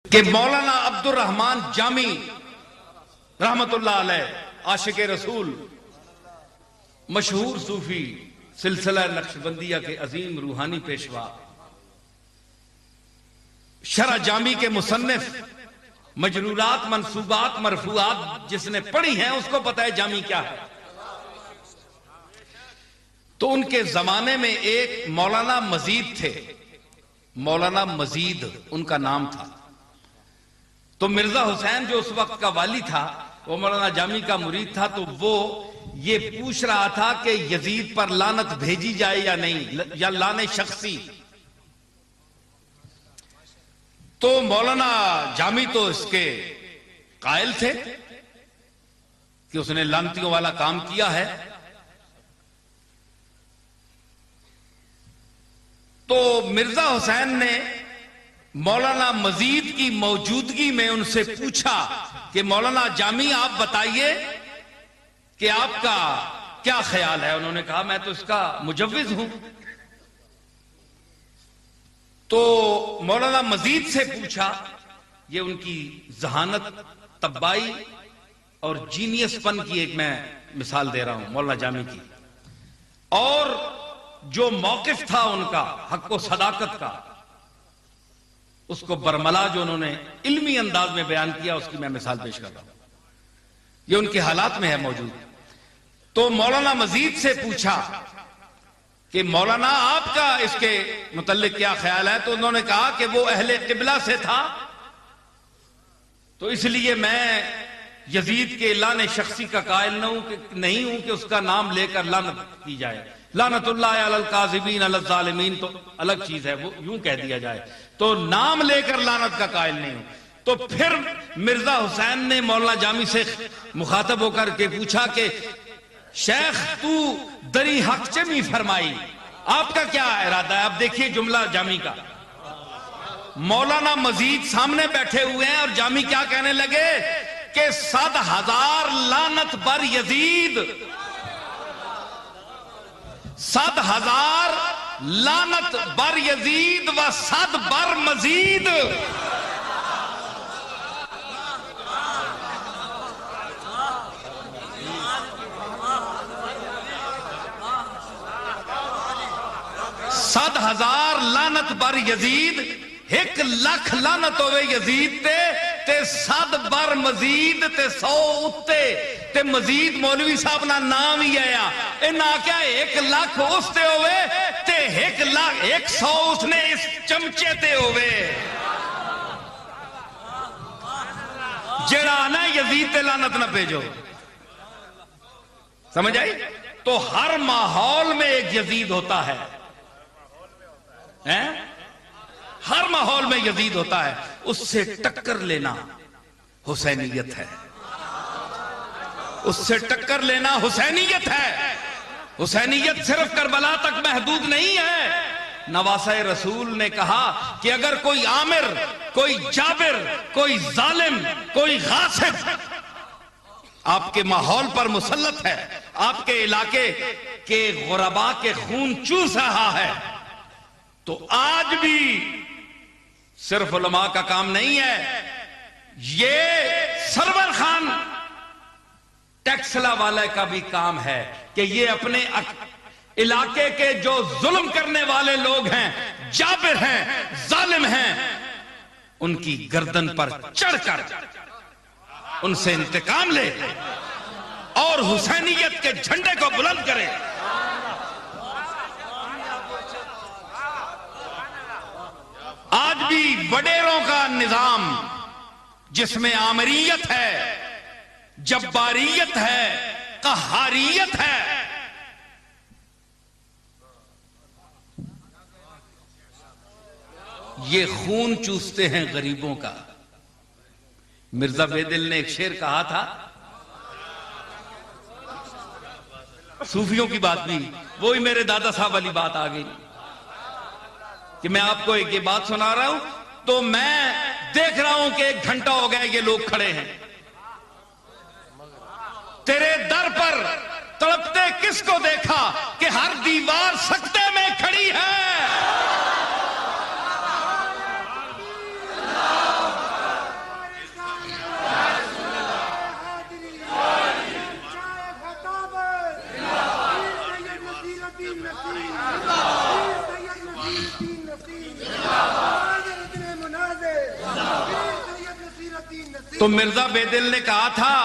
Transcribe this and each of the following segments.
کہ مولانا عبد الرحمن جامی رحمت اللہ علیہ عاشق رسول مشہور صوفی سلسلہ نقشبندیہ کے عظیم روحانی پیشوا شرح جامی کے مصنف مجرورات منصوبات مرفوعات جس نے پڑھی ہیں اس کو پتہ ہے جامی کیا ہے۔ تو ان کے زمانے میں ایک مولانا مزید تھے، مولانا مزید ان کا نام تھا۔ تو مرزا حسین جو اس وقت کا والی تھا وہ مولانا جامی کا مرید تھا، تو وہ یہ پوچھ رہا تھا کہ یزید پر لعنت بھیجی جائے یا نہیں، یا لانے شخصی۔ تو مولانا جامی تو اس کے قائل تھے کہ اس نے لعنتیوں والا کام کیا ہے۔ تو مرزا حسین نے مولانا مزید کی موجودگی میں ان سے پوچھا کہ مولانا جامی آپ بتائیے کہ آپ کا کیا خیال ہے۔ انہوں نے کہا میں تو اس کا مجوز ہوں۔ تو مولانا مزید سے پوچھا، یہ ان کی ذہانت طبائی اور جینیس پن کی ایک میں مثال دے رہا ہوں مولانا جامی کی، اور جو موقف تھا ان کا حق و صداقت کا، اس کو برملا جو انہوں نے علمی انداز میں بیان کیا، اس کی میں مثال پیش کر رہا ہوں، یہ ان کے حالات میں ہے موجود۔ تو مولانا مزید سے پوچھا کہ مولانا آپ کا اس کے متعلق کیا خیال ہے؟ تو انہوں نے کہا کہ وہ اہل قبلہ سے تھا، تو اس لیے میں یزید کے لعنت شخصی کا قائل نہیں ہوں کہ اس کا نام لے کر لعنت کی جائے۔ لعنت اللہ علی الکاذبین علی الظالمین تو الگ چیز ہے، وہ یوں کہہ دیا جائے، تو نام لے کر لعنت کا قائل نہیں ہوں۔ تو پھر مرزا حسین نے مولانا جامی سے مخاطب ہو کر کے پوچھا کہ شیخ تو دری حق چمی فرمائی، آپ کا کیا ارادہ ہے؟ اب دیکھیے جملہ جامی کا، مولانا مزید سامنے بیٹھے ہوئے ہیں اور جامی کیا کہنے لگے کہ 100,000 لعنت بر یزید، 100,000 لعنت بر یزید و 100 بر مزید۔ سد ہزار لعنت بر یزید، 1,00,000 لعنت ہوئے یزید تے 100 بر مزید تے 100 اتے تے مزید مولوی صاحب نا نام ہی آیا انہاں کیا 1,00,000 اس تے ہوئے تے 100 اس نے اس چمچے تے ہوئے جڑا نا یزید تے لعنت نہ بھیجو۔ سمجھ آئی؟ تو ہر ماحول میں ایک یزید ہوتا ہے، ہر ماحول میں یزید ہوتا ہے، اس سے ٹکر لینا حسینیت ہے، اس سے ٹکر لینا حسینیت ہے۔ حسینیت صرف کربلا تک محدود نہیں ہے۔ نواسہ رسول نے کہا کہ اگر کوئی عامر، کوئی جابر، کوئی ظالم، کوئی غاصب آپ کے ماحول پر مسلط ہے، آپ کے علاقے کے غرباء کے خون چوس رہا ہے، تو آج بھی صرف علماء کا کام نہیں ہے، یہ سرور خان ٹیکسلا والے کا بھی کام ہے کہ یہ اپنے علاقے کے جو ظلم کرنے والے لوگ ہیں، جابر ہیں، ظالم ہیں، ان کی گردن پر چڑھ کر ان سے انتقام لے اور حسینیت کے جھنڈے کو بلند کرے۔ آج بھی وڈیروں کا نظام جس میں آمریت ہے، جباریت ہے، قہاریت ہے، یہ خون چوستے ہیں غریبوں کا۔ مرزا بیدل نے ایک شعر کہا تھا، صوفیوں کی بات بھی، وہی میرے دادا صاحب والی بات آ گئی کہ میں آپ کو ایک یہ بات سنا رہا ہوں تو میں دیکھ رہا ہوں کہ 1 گھنٹہ ہو گیا یہ لوگ کھڑے ہیں، تیرے در پر تڑپتے کس کو دیکھا کہ ہر دیوار سکتے میں کھڑی ہے۔ تو مرزا بیدل نے کہا تھا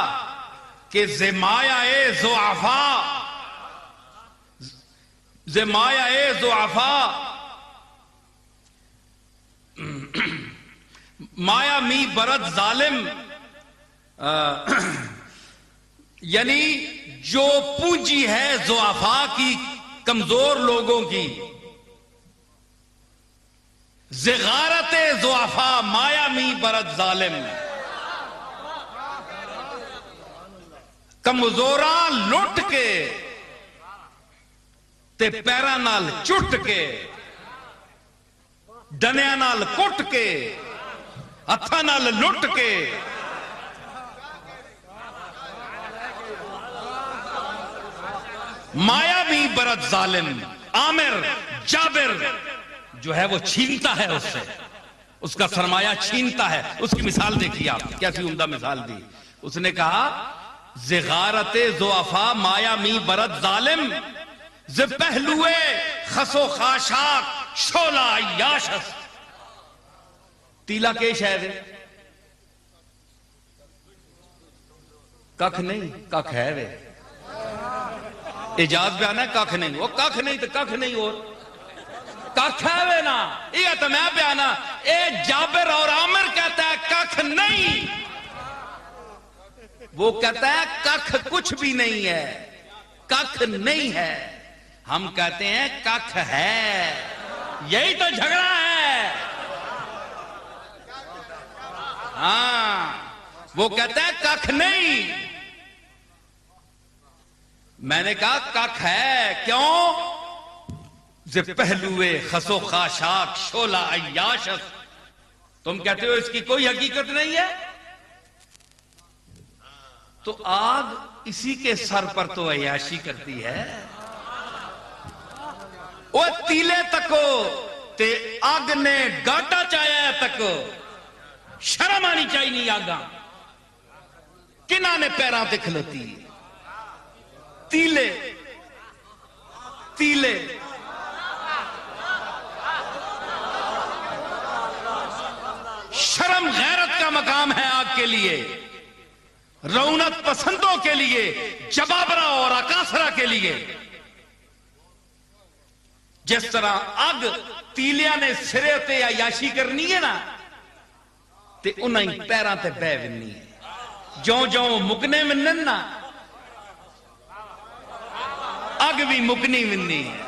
کہ زمایہ ضعفاء مایا می برد ظالم، یعنی جو پونجی ہے ضعفاء کی، کمزور لوگوں کی، زغارت ضعفاء مایا می برد ظالم، کمزوراں لٹ کے تے پیراں نال چٹ کے، ڈنیاں نال کٹ کے، ہتھاں نال لٹ کے، مایا بھی برد ظالم، عامر جابر جو ہے وہ چھینتا ہے اس سے، اس کا سرمایہ چھینتا ہے۔ اس کی مثال دیکھیے آپ، کیسی عمدہ مثال دی۔ اس نے کہا زغارت ضعفاء مایا می برد ظالم، ز پہلوے خس و خاشاک شولا عیاشس۔ تیلا کیش ہے وے، ککھ نہیں، ککھ ہے وے، اجاز بیان ہے ککھ نہیں، وہ ککھ نہیں تو ککھ نہیں، اور ککھ ہے وے نا، یہ تو میں بیانا، اے جابر اور عامر کہتا ہے ککھ نہیں، وہ کہتا ہے ککھ کچھ بھی نہیں ہے، ککھ نہیں ہے، ہم کہتے ہیں ککھ ہے، یہی تو جھگڑا ہے۔ ہاں وہ کہتا ہے ککھ نہیں، میں نے کہا ککھ ہے، کیوں؟ ز پہلوے خس و خاشاک شولا عیاشس، تم کہتے ہو اس کی کوئی حقیقت نہیں ہے، تو آگ اسی کے سر پر تو عیاشی کرتی ہے۔ وہ تیلے تکو تے آگ نے گاٹا چایا تکو، شرم آنی چاہیے نہیں آگاں، کنہ نے پیراں تے کھلوتی، تیلے تیلے شرم غیرت کا مقام ہے آگ کے لیے، رونت پسندوں کے لیے، جبابرہ اور اکاسرہ کے لیے۔ جس طرح آگ تیلیاں نے سرے تے عیاشی کرنی ہے نا، تے انہیں پیراں تے بے ونی ہے، جوں جوں مکنے منن نا، آگ بھی مکنی ونی ہے۔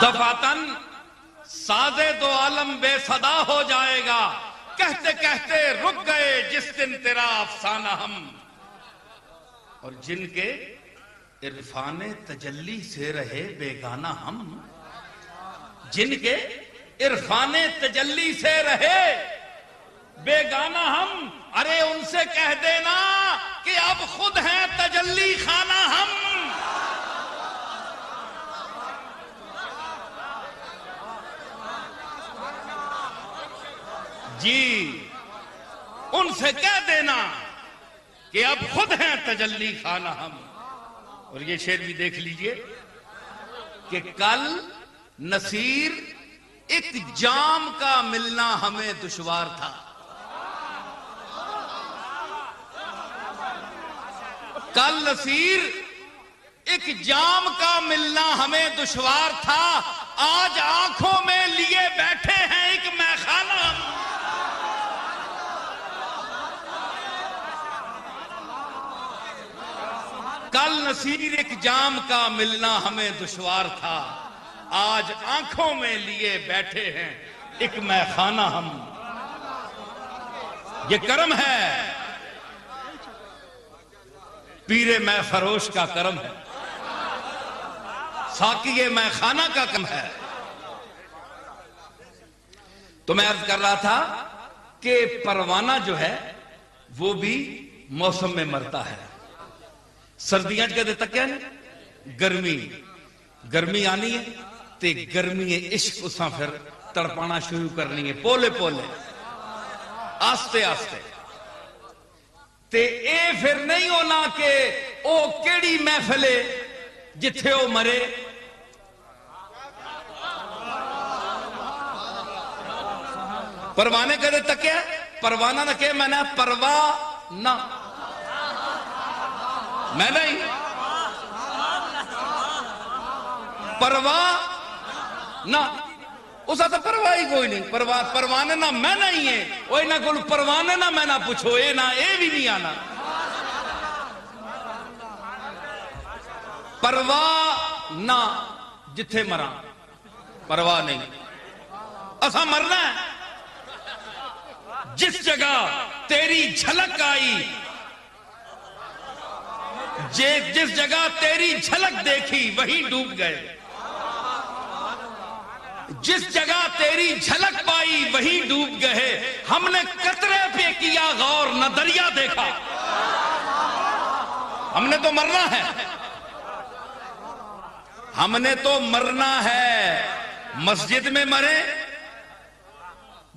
دفاتن سازے دو عالم بے صدا ہو جائے گا، کہتے کہتے رک گئے جس دن تیرا افسانہ ہم، اور جن کے عرفان تجلی سے رہے بیگانہ ہم، جن کے عرفان تجلی سے رہے بیگانہ ہم، ارے ان سے کہہ دینا کہ اب خود ہیں تجلی خانہ ہم۔ جی ان سے کہہ دینا کہ اب خود ہیں تجلی خانہ ہم۔ اور یہ شعر بھی دیکھ لیجئے کہ کل نصیر ایک جام کا ملنا ہمیں دشوار تھا، کل نصیر ایک جام کا ملنا ہمیں دشوار تھا، آج آنکھوں میں لیے بیٹھے ہیں ایک میخانہ ہم۔ کل نصیر ایک جام کا ملنا ہمیں دشوار تھا، آج آنکھوں میں لیے بیٹھے ہیں ایک میخانہ ہم۔ یہ کرم ہے، پیر میں فروش کا کرم ہے، ساقی میں خانہ کا کم ہے۔ تو میں عرض کر رہا تھا کہ پروانہ جو ہے وہ بھی موسم میں مرتا ہے۔ سردیاں کہتے تک کیا ہے؟ گرمی آنی ہے تے گرمی عشق اساں پھر تڑپانا شروع کرنی ہے، پولے پولے آستے آستے تے اے پھر نہیں ہونا کہ او کیڑی محفل ہے جتھے او مرے. پروانے کدے تکیا پروانہ نہ کہ میں نے پروانہ میں نہیں پرواہ نہ اس تو پرواہ ہی کوئی نہیں. پروانے نہ میں نہیں ہے وہ نہ کول پروانے نہ میں نہ پوچھو اے نہ اے بھی نہیں آنا. پرواہ نہ جتھے مرا پرواہ نہیں. اسا مرنا ہے جس جگہ تیری جھلک آئی جس جگہ تیری جھلک دیکھی وہیں ڈوب گئے. جس جگہ تیری جھلک پائی وہیں ڈوب گئے. ہم نے قطرے پہ کیا غور نہ دریا دیکھا. ہم نے تو مرنا ہے ہم نے تو مرنا ہے. مسجد میں مرے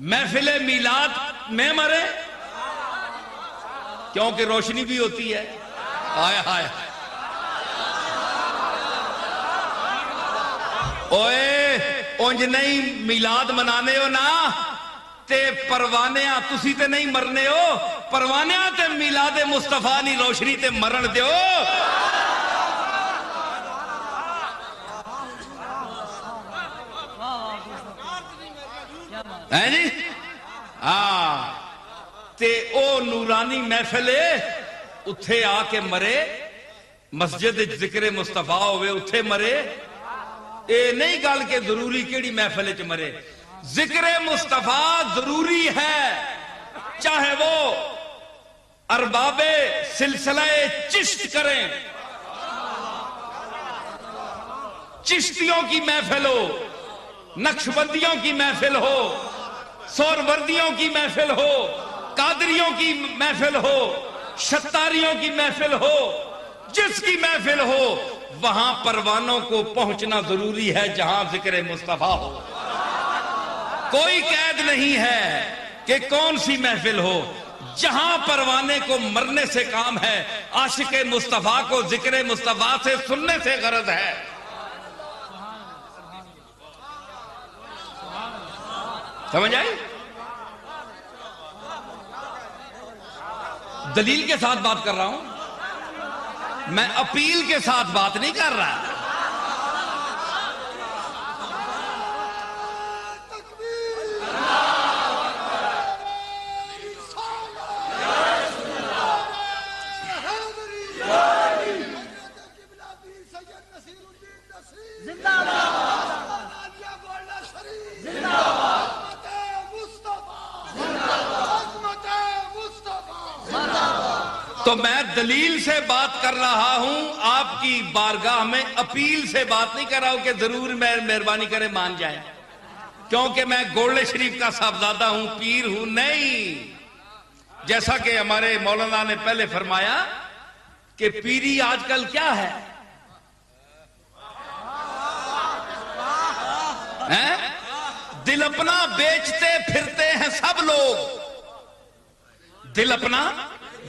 محفل میلاد میں مرے کیونکہ روشنی بھی ہوتی ہے. ہائے ہائے اوئے اونج نہیں میلاد منانے ہو نا تے پروانیاں تسی تے نہیں مرنے ہو. پروانیاں تے میلاد مصطفیٰ نہیں روشنی تے مرن دیو. ہے جی ہاں تے او نورانی محفل اتھے آ کے مرے. مسجد ذکر مصطفیٰ ہوئے اتھے مرے. اے نہیں گل کہ ضروری کیڑی محفل چ مرے. ذکر مصطفیٰ ضروری ہے چاہے وہ ارباب سلسلہ چشت کریں. چشتیوں کی محفل ہو نقشبندیوں کی محفل ہو سوروردیوں کی محفل ہو قادریوں کی محفل ہو شتاریوں کی محفل ہو جس کی محفل ہو وہاں پروانوں کو پہنچنا ضروری ہے جہاں ذکر مصطفیٰ ہو. کوئی قید نہیں ہے کہ کون سی محفل ہو. جہاں پروانے کو مرنے سے کام ہے عاشق مصطفیٰ کو ذکر مصطفیٰ سے سننے سے غرض ہے. سمجھ آئی؟ دلیل کے ساتھ بات کر رہا ہوں میں اپیل کے ساتھ بات نہیں کر رہا. تو میں دلیل سے بات کر رہا ہوں آپ کی بارگاہ میں اپیل سے بات نہیں کر رہا ہوں کہ ضرور مہربانی کریں مان جائیں کیونکہ میں گولڑے شریف کا صاحبزادہ ہوں پیر ہوں نہیں. جیسا کہ ہمارے مولانا نے پہلے فرمایا کہ پیری آج کل کیا ہے دل اپنا بیچتے پھرتے ہیں سب لوگ. دل اپنا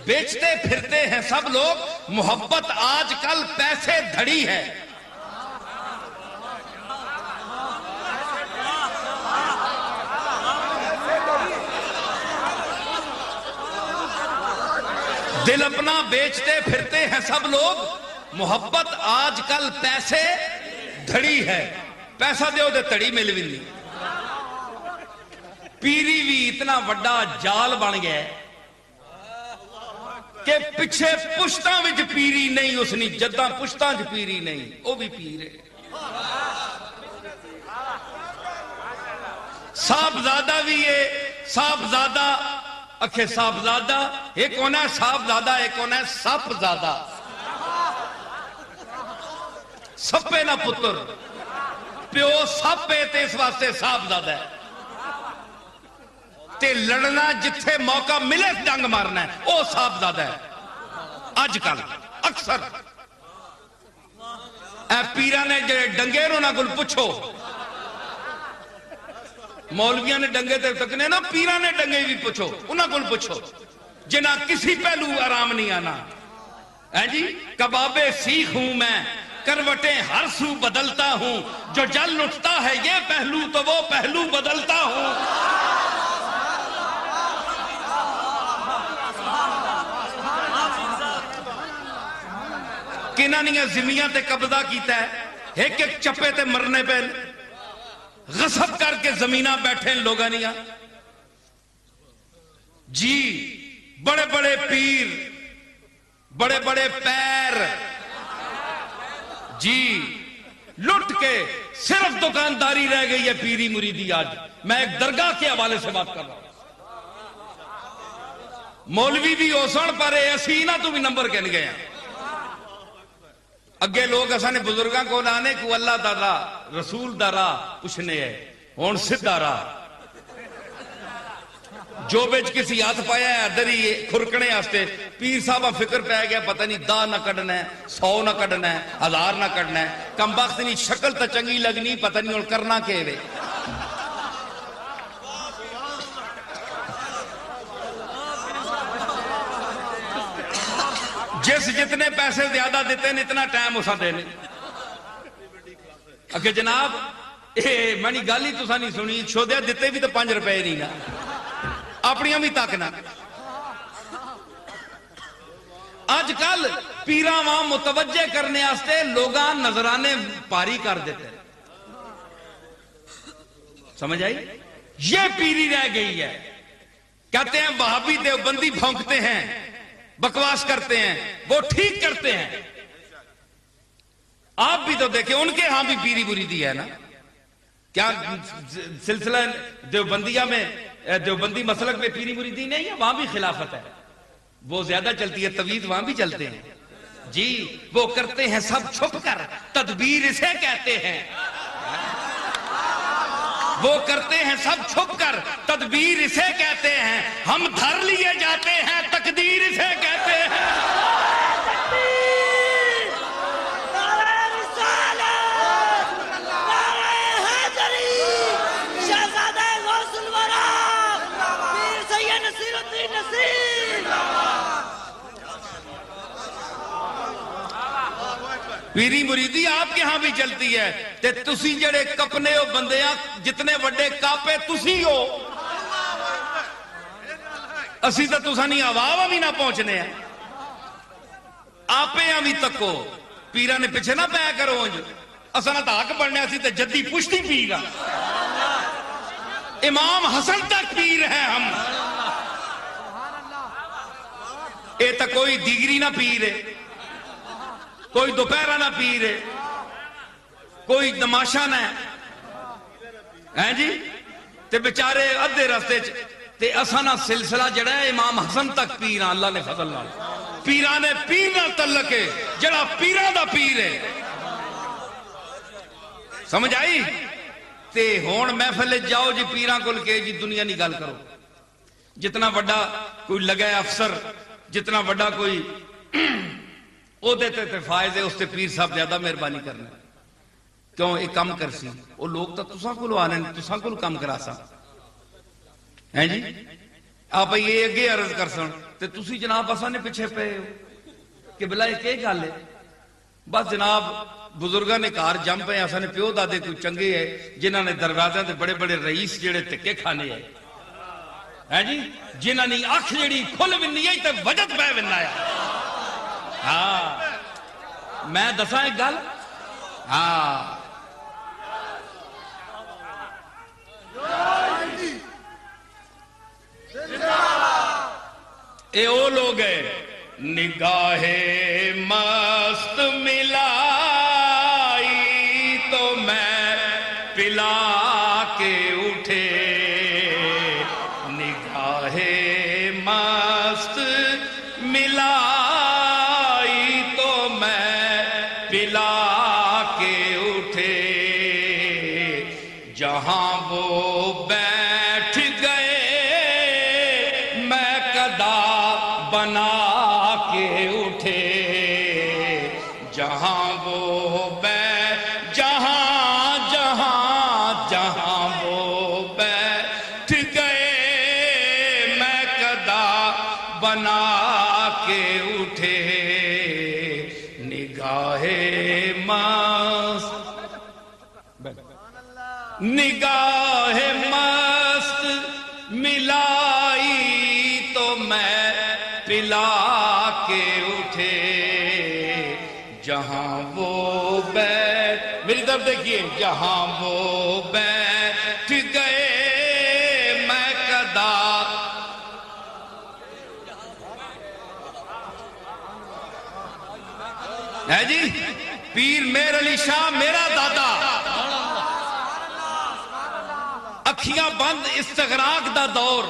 بیچتے پھرتے ہیں سب لوگ. محبت آج کل پیسے دھڑی ہے. دل اپنا بیچتے پھرتے ہیں سب لوگ. محبت آج کل پیسے دھڑی ہے. پیسہ دیو دے تڑی مل بھی نہیں. پیری بھی اتنا بڑا جال بن گیا ہے کہ پچھے پشتاں وچ پیری نہیں اس نے جداں پشتاں وچ پیری نہیں وہ بھی پیر ہے. صاحبزادہ بھی ہے صاحبزادہ اکھے صاحبزادہ ایک ہونا ہے صاحبزادہ ایک ہونا ہے سپزادہ. سپے نہ پتر پیو سپ ہے تے اس واسطے صاحبزادہ ہے. تے لڑنا جتھے موقع ملے ڈنگ مارنا ہے وہ صاحبزادہ ہے. اج کل اکثر اے پیرا نے جڑے ڈنگے نو نہ گل پوچھو مولویاں نے ڈنگے تے تکنے نا، پیراں نے ڈنگے بھی پوچھو، انہاں کول پوچھو جنہاں کسی پہلو آرام نہیں آنا ہے جی۔ کبابے سیخ ہوں میں، کروٹیں ہر سو بدلتا ہوں، جو جل اٹھتا ہے یہ پہلو تو وہ پہلو بدلتا ہوں۔ کنہ نہیں زمیاں تے قبضہ کیتا ہے، ایک ایک چپے تے مرنے پہ غصب کر کے زمینہ بیٹھے لوگاں نہیں جی۔ بڑے بڑے پیر، بڑے بڑے پیر جی، لٹ کے صرف دکانداری رہ گئی ہے پیری مریدی۔ آج میں ایک درگاہ کے حوالے سے بات کر رہا ہوں، مولوی بھی اوسن پر اسی نہ تو بھی نمبر کہن گئے ہیں۔ اگے لوگ اسانے بزرگاں کو لانے کو اللہ دا راہ رسول دا راہ پوچھنے ہے، ہون سدھا راہ جو بچ کسی ہاتھ پایا ہے ادھر ہی کھرکنے آستے پیر صاحبہ فکر پہ گیا، پتہ نہیں 10 نہ کڈنا ہے، 100 نہ کڈنا ہے، 1000 نہ کڈنا ہے، کم بخت نہیں شکل تا چنگی لگنی، پتہ نہیں اور کرنا کے وے۔ جس جتنے پیسے زیادہ دیتے ہیں اتنا ٹائم اسا دینے۔ اگر جناب میں نے گالی تو سا نہیں سنی، چھودیا دیتے بھی تو 5 روپے نہیں نا، اپنیاں بھی تاکنا۔ آج کل پیراں وہاں متوجہ کرنے آستے لوگاں نظرانے پاری کر دیتے ہیں، سمجھ آئی؟ یہ پیری رہ گئی ہے۔ کہتے ہیں وہابی دیوبندی بھونکتے ہیں، بکواس کرتے ہیں، وہ ٹھیک کرتے ہیں۔ آپ بھی تو دیکھیں ان کے ہاں بھی پیری مریدی ہے نا، کیا سلسلہ دیوبندیہ میں دیوبندی مسلک میں پیری مریدی نہیں ہے؟ وہاں بھی خلافت ہے، وہ زیادہ چلتی ہے، توید وہاں بھی چلتے ہیں جی۔ وہ کرتے ہیں سب چھپ کر، تدبیر اسے کہتے ہیں۔ وہ کرتے ہیں سب چھپ کر، تدبیر اسے کہتے ہیں، ہم دھر لیے جاتے ہیں، تقدیر اسے کہتے ہیں۔ پیری مریدی آپ کے ہاں بھی چلتی ہے، تے تسی جڑے کپنے ہو بندیاں جتنے وڈے کاپے تسی ہو، اسی تا تسا نہیں آواوا بھی نہ پہنچنے ہیں۔ آپے ہاں بھی تکو، پیرہ نے پیچھے نہ پایا کرو انج، اسا نہ تاک پڑھنے اسی تے جدی پشتی پیرہ، امام حسن تک پیر ہیں ہم۔ اے تا کوئی دیگری نہ پیر ہے، کوئی دوپہرہ نہ پیرے، کوئی تماشا نہ ہے جی، تے بچارے ادھے رستے تے اسانا سلسلہ جڑا ہے امام حسن تک پیران، اللہ نے فضل اللہ پیرانے پیر نہ تعلق ہے، جڑا پیران دا پیر ہے، سمجھ آئی؟ تے ہون محفل جاؤ جی پیران کو لکے جی دنیا نہیں گال کرو، جتنا بڑا کوئی لگا ہے افسر، جتنا بڑا کوئی او دیتے تھے فائز ہے، اس تے پیر صاحب زیادہ مہربانی کرنا، کیوں ایک کم کر سی، وہ لوگ تا تساں کو لو آنے تساں کو کم کرا سا ہیں جی۔ آپ یہ اگے عرض کر سن تے تسی جناب اساں نے پیچھے پہ ہو کہ بلا یہ کیا گل ہے؟ بس جناب بزرگاں نے کار جم پہ اساں نے پیو دادے کوئی چنگے ہے جنہاں نے دروازے تے بڑے بڑے رئیس جڑے تکے کھانے ہیں جی، جنہاں نے اکھ جڑی کھل ونی ہے تے وجد پہ وننا ہے۔ ہاں میں دساں ایک گل، ہاں اے او لوگ ہے نگاہ مست ملائی تو میں پلا کے اٹھے، نگاہ مست ملائی جہاں وہ بیٹھ گئے میں قدا بنا کے اٹھے، جہاں وہ جہاں وہ نگاہ مست ملائی تو میں پلا کے اٹھے جہاں وہ بیٹھ، میری طرف دیکھیے، جہاں وہ بیٹھ گئے میں کدا ہے جی پیر میر علی شاہ میرا دادا، اکھیاں بند استغراق دا دور،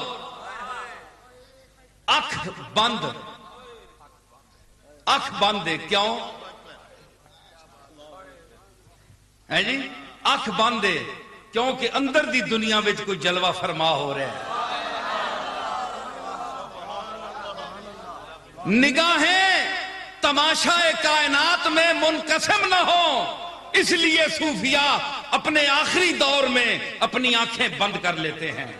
اکھ بند، اکھ بند ہے کیوں ہے جی اکھ بند ہے کیونکہ اندر دی دنیا وچ کوئی جلوہ فرما ہو رہا ہے۔ نگاہیں تماشا کائنات میں منقسم نہ ہو، اس لیے صوفیاء اپنے آخری دور میں اپنی آنکھیں بند کر لیتے ہیں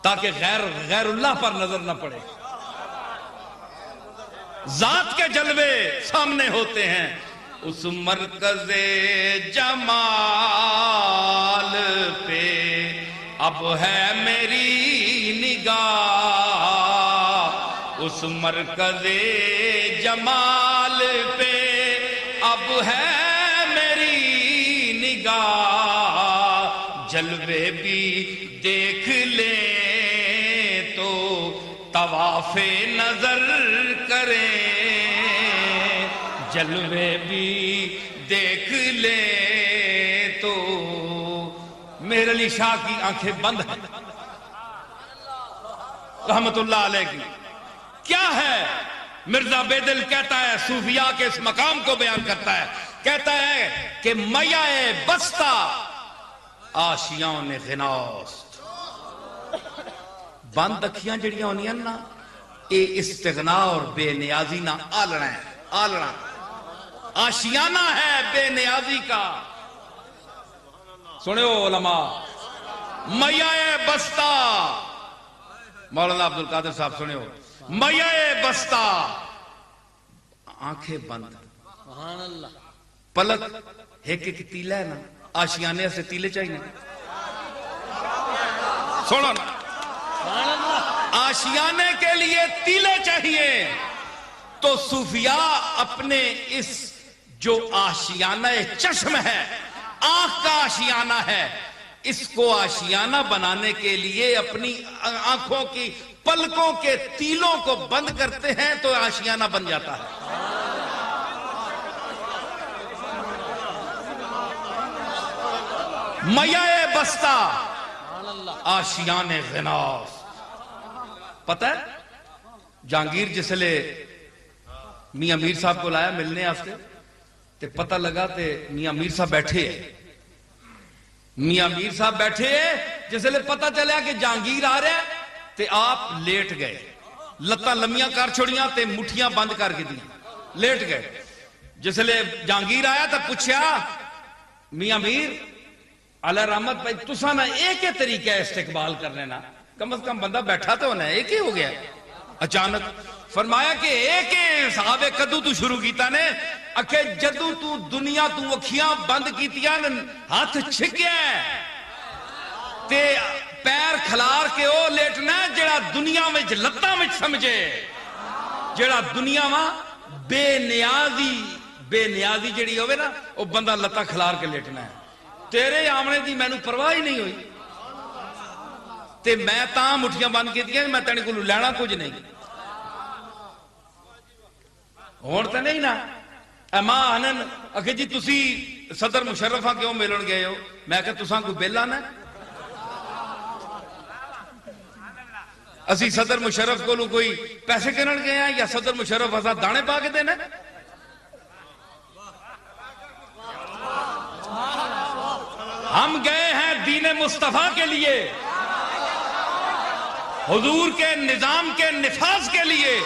تاکہ غیر اللہ پر نظر نہ پڑے، ذات کے جلوے سامنے ہوتے ہیں۔ اس مرکز جمال پہ اب ہے میری نگاہ، اس مرکز جمال پہ اب ہے میری نگاہ، جلوے بھی دیکھ لیں تو طواف نظر کریں، جلوے بھی دیکھ لیں تو میر علی شاہ کی آنکھیں بند ہیں رحمت اللہ علیہ کی۔ کیا ہے مرزا بیدل کہتا ہے، صوفیاء کے اس مقام کو بیان کرتا ہے، کہتا ہے کہ میائے بستہ آشیان غناست، بند اکھیاں جڑیاں ہونیاں نا اے استغنا اور بے نیازی نہ آلنا ہے، آلنا آشیانہ ہے بے نیازی کا۔ سنو علماء، میائے بستہ، مولانا عبدالقادر صاحب سنو، میائے بستہ آنکھیں بند، پلک ایک ایک تیلہ ہے نا، آشیانے سے تیلے چاہیے سنو نا، آشیانے کے لیے تیلے چاہیے، تو صوفیاء اپنے اس جو آشیانہ چشم ہے، آنکھ کا آشیانہ ہے، اس کو آشیانہ بنانے کے لیے اپنی آنکھوں کی پلکوں کے تیلوں کو بند کرتے ہیں تو آشیانہ بن جاتا ہے۔ میائے بستہ آشیان غناس، پتہ ہے جہانگیر جس لے میاں میر صاحب کو لایا ملنے آستے تے پتہ لگا تے میاں میر صاحب بیٹھے ہیں، میاں میر صاحب بیٹھے ہیں، جس لے پتہ چلیا کہ جہانگیر آ رہا ہے تے آپ لیٹ گئے، لتاں لمیاں کر چھوڑیاں تے مٹھیاں بند کر کے دیا، لیٹ گئے۔ جس لے جہانگیر آیا تو پوچھا میاں میر علیہ رحمت بھائی تساں نہ ایک ہی طریقہ ہے استقبال کرنے نا، کم از کم بندہ بیٹھا تو ہونا ہے، ایک ہی ہو گیا۔ اچانک فرمایا کہ ایک ہی صحابے کدو تو شروع کیتا نے، اکھے جدو تو دنیا تو اکھیاں بند کیتیاں ہاتھ چھکیا ہے تے پیر کھلار کے او لیٹنا جڑا دنیا میں لتاں میں سمجھے، جڑا دنیا میں بے نیازی جڑی ہوئے نا وہ بندہ لتاں کھلار کے لیٹنا ہے۔ تیرے آمنے دی میں نو پرواہ ہی نہیں ہوئی تے میں تاں مٹھیاں بند کی دیا، میں تینے کو لینا کچھ نہیں ہون تے نہیں نا۔ اما آنن اکھے جی تسی صدر مشرفہ کیوں ملن گئے ہو، میں کہا تساں کوئی بیل آنا ہے، اسی صدر مشرف کو کوئی پیسے کرن گئے ہیں یا صدر مشرف ہزار دانے پا کے دینا؟ ہم گئے ہیں دین مصطفیٰ کے لیے، حضور کے نظام کے نفاذ کے لیے۔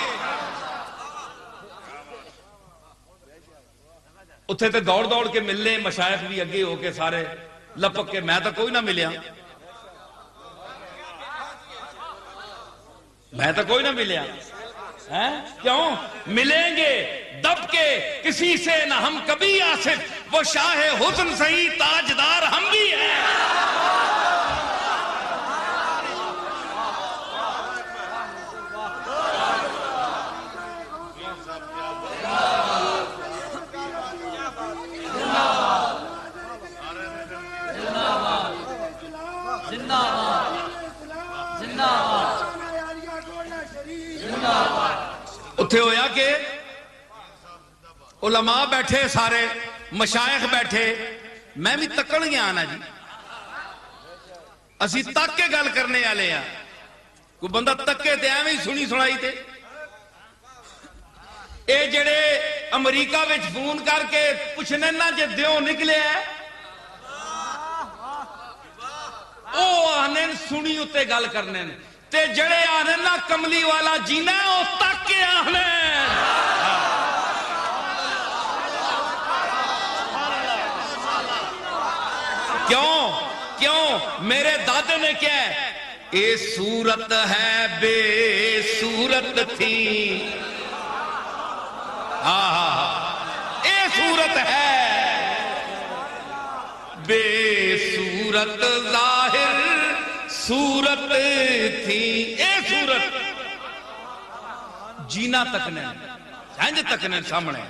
اتھے تے دوڑ دوڑ کے ملنے، مشائخ بھی اگے ہو کے سارے لپک کے، میں تو کوئی نہ ملیا، میں تو کوئی نہ ملیا۔ کیوں ملیں گے دب کے کسی سے نہ ہم کبھی آصف، وہ شاہ حسن سہی تاجدار ہم بھی ہیں۔ اتھے ہویا کہ علماء بیٹھے سارے مشائخ بیٹھے، میں بھی تکڑ گیا آنا جی، اسی تک کے گل کرنے والے ہیں، کوئی بندہ تکے تے ایویں ہی سنی سنائی تے اے جڑے امریکہ وچ فون کر کے پوچھنے نا جے دیوں نکلے ہے او آنے سنی اتے گل کرنے تے جڑے آنے نا کملی والا جینا ہے او تک کے آنے کیوں میرے دادے نے کیا ہے اے صورت ہے بے صورت تھی، اے صورت ہے بے صورت ظاہر صورت تھی، اے صورت جینا تکنے سنج تکنے سامنے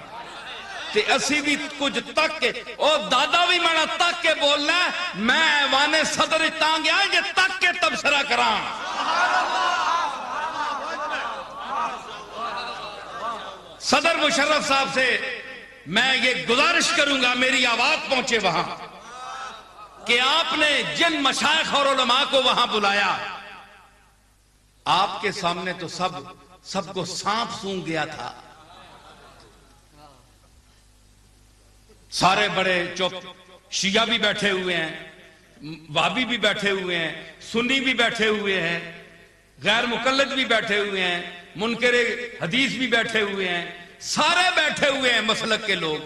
تے اسی بھی کچھ تک کے او دادا بھی مانا تک کے بولنا ہے، میں ایوان صدر اتاں گیا یہ تک کے تبصرہ کران۔ صدر مشرف صاحب سے میں یہ گزارش کروں گا میری آواز پہنچے وہاں کہ آپ نے جن مشائخ اور علماء کو وہاں بلایا آپ کے سامنے تو سب کو سانپ سونگ گیا تھا، سارے بڑے چپ، شیعہ بھی بیٹھے ہوئے ہیں، وہابی بھی بیٹھے ہوئے ہیں، سنی بھی بیٹھے ہوئے ہیں، غیر مقلد بھی بیٹھے ہوئے ہیں، منکر حدیث بھی بیٹھے ہوئے ہیں، سارے بیٹھے ہوئے ہیں مسلک کے لوگ۔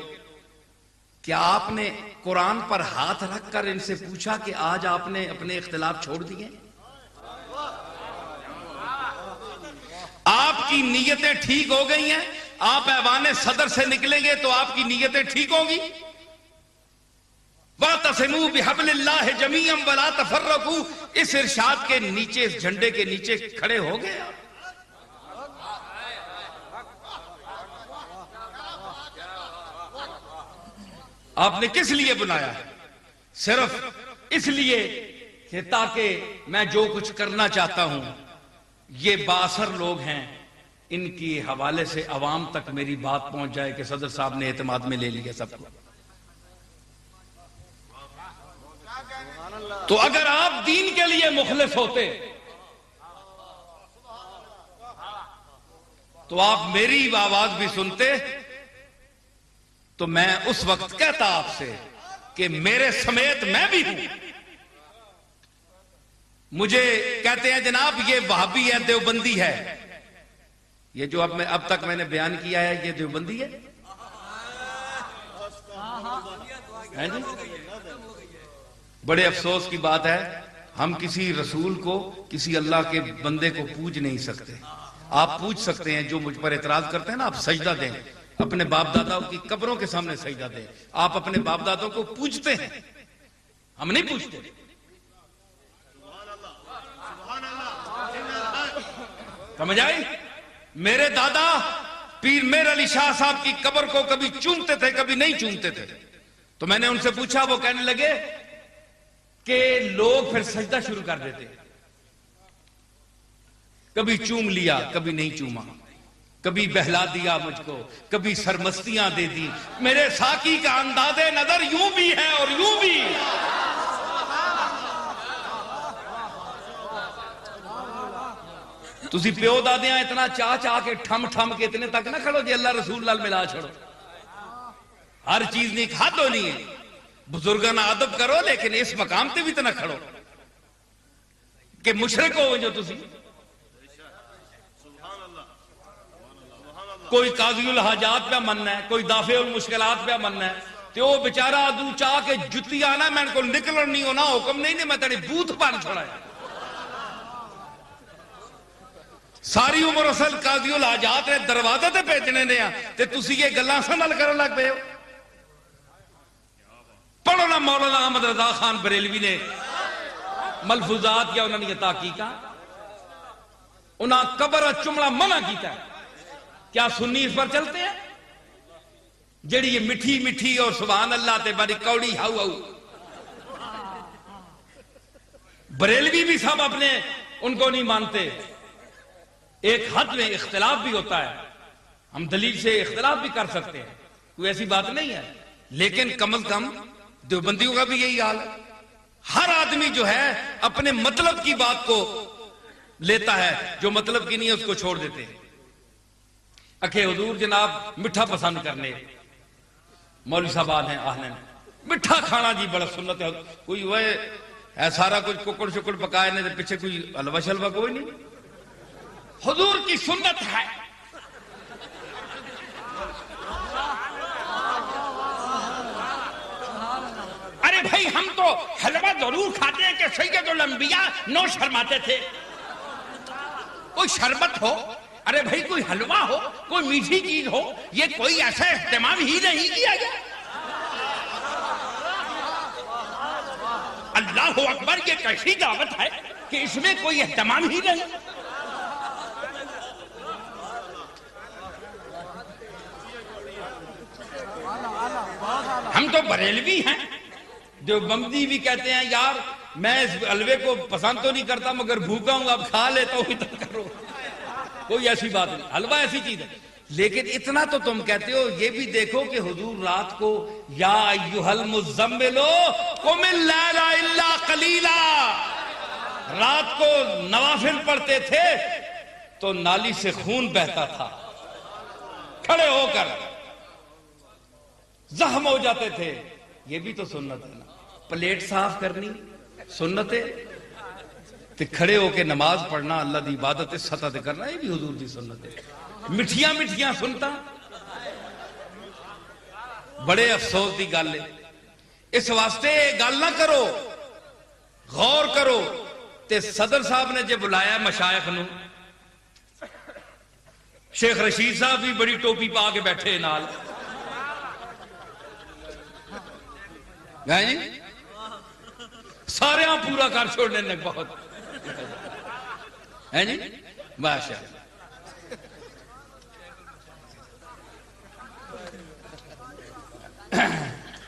کیا آپ نے قرآن پر ہاتھ رکھ کر ان سے پوچھا کہ آج آپ نے اپنے اختلاف چھوڑ دیے؟ آپ کی نیتیں ٹھیک ہو گئی ہیں؟ آپ ایوان صدر سے نکلیں گے تو آپ کی نیتیں ٹھیک ہوں گی؟ وَاعْتَصِمُوا بِحَبْلِ اللَّهِ جَمِيعًا وَلَا تَفَرَّقُوا، اس ارشاد کے نیچے، اس جھنڈے کے نیچے کھڑے ہو گئے۔ آپ نے کس لیے بنایا؟ صرف اس لیے کہ تاکہ میں جو کچھ کرنا چاہتا ہوں یہ بااثر لوگ ہیں، ان کی حوالے سے عوام تک میری بات پہنچ جائے کہ صدر صاحب نے اعتماد میں لے لیا سب کو۔ تو اگر آپ دین کے لیے مخلص ہوتے تو آپ میری آواز بھی سنتے، تو میں اس وقت کہتا آپ سے کہ میرے سمیت میں بھی ہوں۔ مجھے کہتے ہیں جناب یہ وہابی ہے، دیوبندی ہے، یہ جو اب تک میں نے بیان کیا ہے یہ دیوبندی ہے؟ جی؟ بڑے افسوس کی بات ہے ہم کسی رسول کو، کسی اللہ کے بندے کو پوج نہیں سکتے۔ آپ پوچھ سکتے ہیں، جو مجھ پر اعتراض کرتے ہیں نا، آپ سجدہ دیں، اپنے باپ داداؤں کی قبروں کے سامنے سجدہ دیں۔ آپ اپنے باپ دادوں کو پوجتے ہیں، ہم نہیں پوجتے۔ سمجھ آئی؟ میرے دادا پیر میر علی شاہ صاحب کی قبر کو کبھی چومتے تھے، کبھی نہیں چومتے تھے۔ تو میں نے ان سے پوچھا، وہ کہنے لگے کہ لوگ پھر سجدہ شروع کر دیتے، کبھی چوم لیا کبھی نہیں چوما، کبھی بہلا دیا مجھ کو، کبھی سرمستیاں دے دی۔ میرے ساقی کا انداز نظر یوں بھی ہے اور یوں بھی۔ تسی پیو دادیاں اتنا چاہ کے ٹھم کے اتنے تک نہ کھڑو جی اللہ رسول لال ملا چھوڑو۔ ہر چیز نہیں حد ہونی ہے، بزرگاں ادب کرو، لیکن اس مقام تے بھی اتنا کھڑو کہ مشرک ہو جو تسی۔ کوئی قاضی الحاجات پہ مننا ہے، کوئی دافع المشکلات پہ مننا ہے، تو وہ بیچارہ ادو چاہ کے جتی آنا میں کو نکلن نہیں ہونا، حکم نہیں میں تیری بوتھ پان چھوڑا ہے۔ ساری عمر اصل قاضی الحاجات نے دروازے تے بھیجنے نے تے تسی یہ گلاں سنبھال کرن لگ پئے ہو. پڑھو نا مولانا احمد رضا خان بریلوی نے ملفوظات یا انہوں نے تحقیقاں انہاں قبر چمڑا منع کیتا ہے. کیا سنی اس پر چلتے ہیں؟ جڑی یہ مٹھی مٹھی اور سبحان اللہ تے بڑی کوڑی ہاؤ ہاؤ. بریلوی بھی سب اپنے ان کو نہیں مانتے. ایک حد میں اختلاف بھی ہوتا ہے, ہم دلیل سے اختلاف بھی کر سکتے ہیں, کوئی ایسی بات نہیں ہے, لیکن کم از کم دیوبندیوں کا بھی یہی حال ہے. ہر آدمی جو ہے اپنے مطلب کی بات کو لیتا ہے, جو مطلب کی نہیں ہے اس کو چھوڑ دیتے ہیں. اکھے حضور جناب مٹھا پسند کرنے, مولوی صاحب ہیں آہن مٹھا کھانا جی بڑا سنت ہے. کوئی وہ ہے سارا کچھ ککڑ شکڑ پکائے نے پیچھے کوئی حلوہ شلوہ کوئی نہیں. حضور کی سنت ہے. ارے بھائی ہم تو حلوہ ضرور کھاتے ہیں کہ سید الانبیاء نوش فرماتے تھے. کوئی شربت ہو, ارے بھائی کوئی حلوہ ہو, کوئی میٹھی چیز ہو, یہ کوئی ایسا اہتمام ہی نہیں کیا گیا. اللہ اکبر, یہ کیسی دعوت ہے کہ اس میں کوئی اہتمام ہی نہیں. ہم تو بریلوی ہیں, دیوبندی بھی کہتے ہیں یار میں اس حلوے کو پسند تو نہیں کرتا مگر بھوکا ہوں اب کھا لیتا ہوں ادھر کرو. کوئی ایسی بات نہیں, حلوہ ایسی چیز ہے. لیکن اتنا تو تم کہتے ہو, یہ بھی دیکھو کہ حضور رات کو یا ایھا المزمل قم اللیل الا قلیلا, رات کو نوافل پڑھتے تھے تو نالی سے خون بہتا تھا, کھڑے ہو کر زخم ہو جاتے تھے. یہ بھی تو سنت ہے نا. پلیٹ صاف کرنی سنت ہے, تے کھڑے ہو کے نماز پڑھنا اللہ دی عبادت سطح تے کرنا یہ بھی حضور دی سنت ہے. مٹھیاں مٹھیاں سنتا بڑے افسوس دی گل ہے. اس واسطے گل نہ کرو, غور کرو. تے صدر صاحب نے جے بلایا مشائخ نو, شیخ رشید صاحب بھی بڑی ٹوپی پا کے بیٹھے نال جی, سارے پورا کر چھوڑنے نے بہت ہے جی ماشاء اللہ.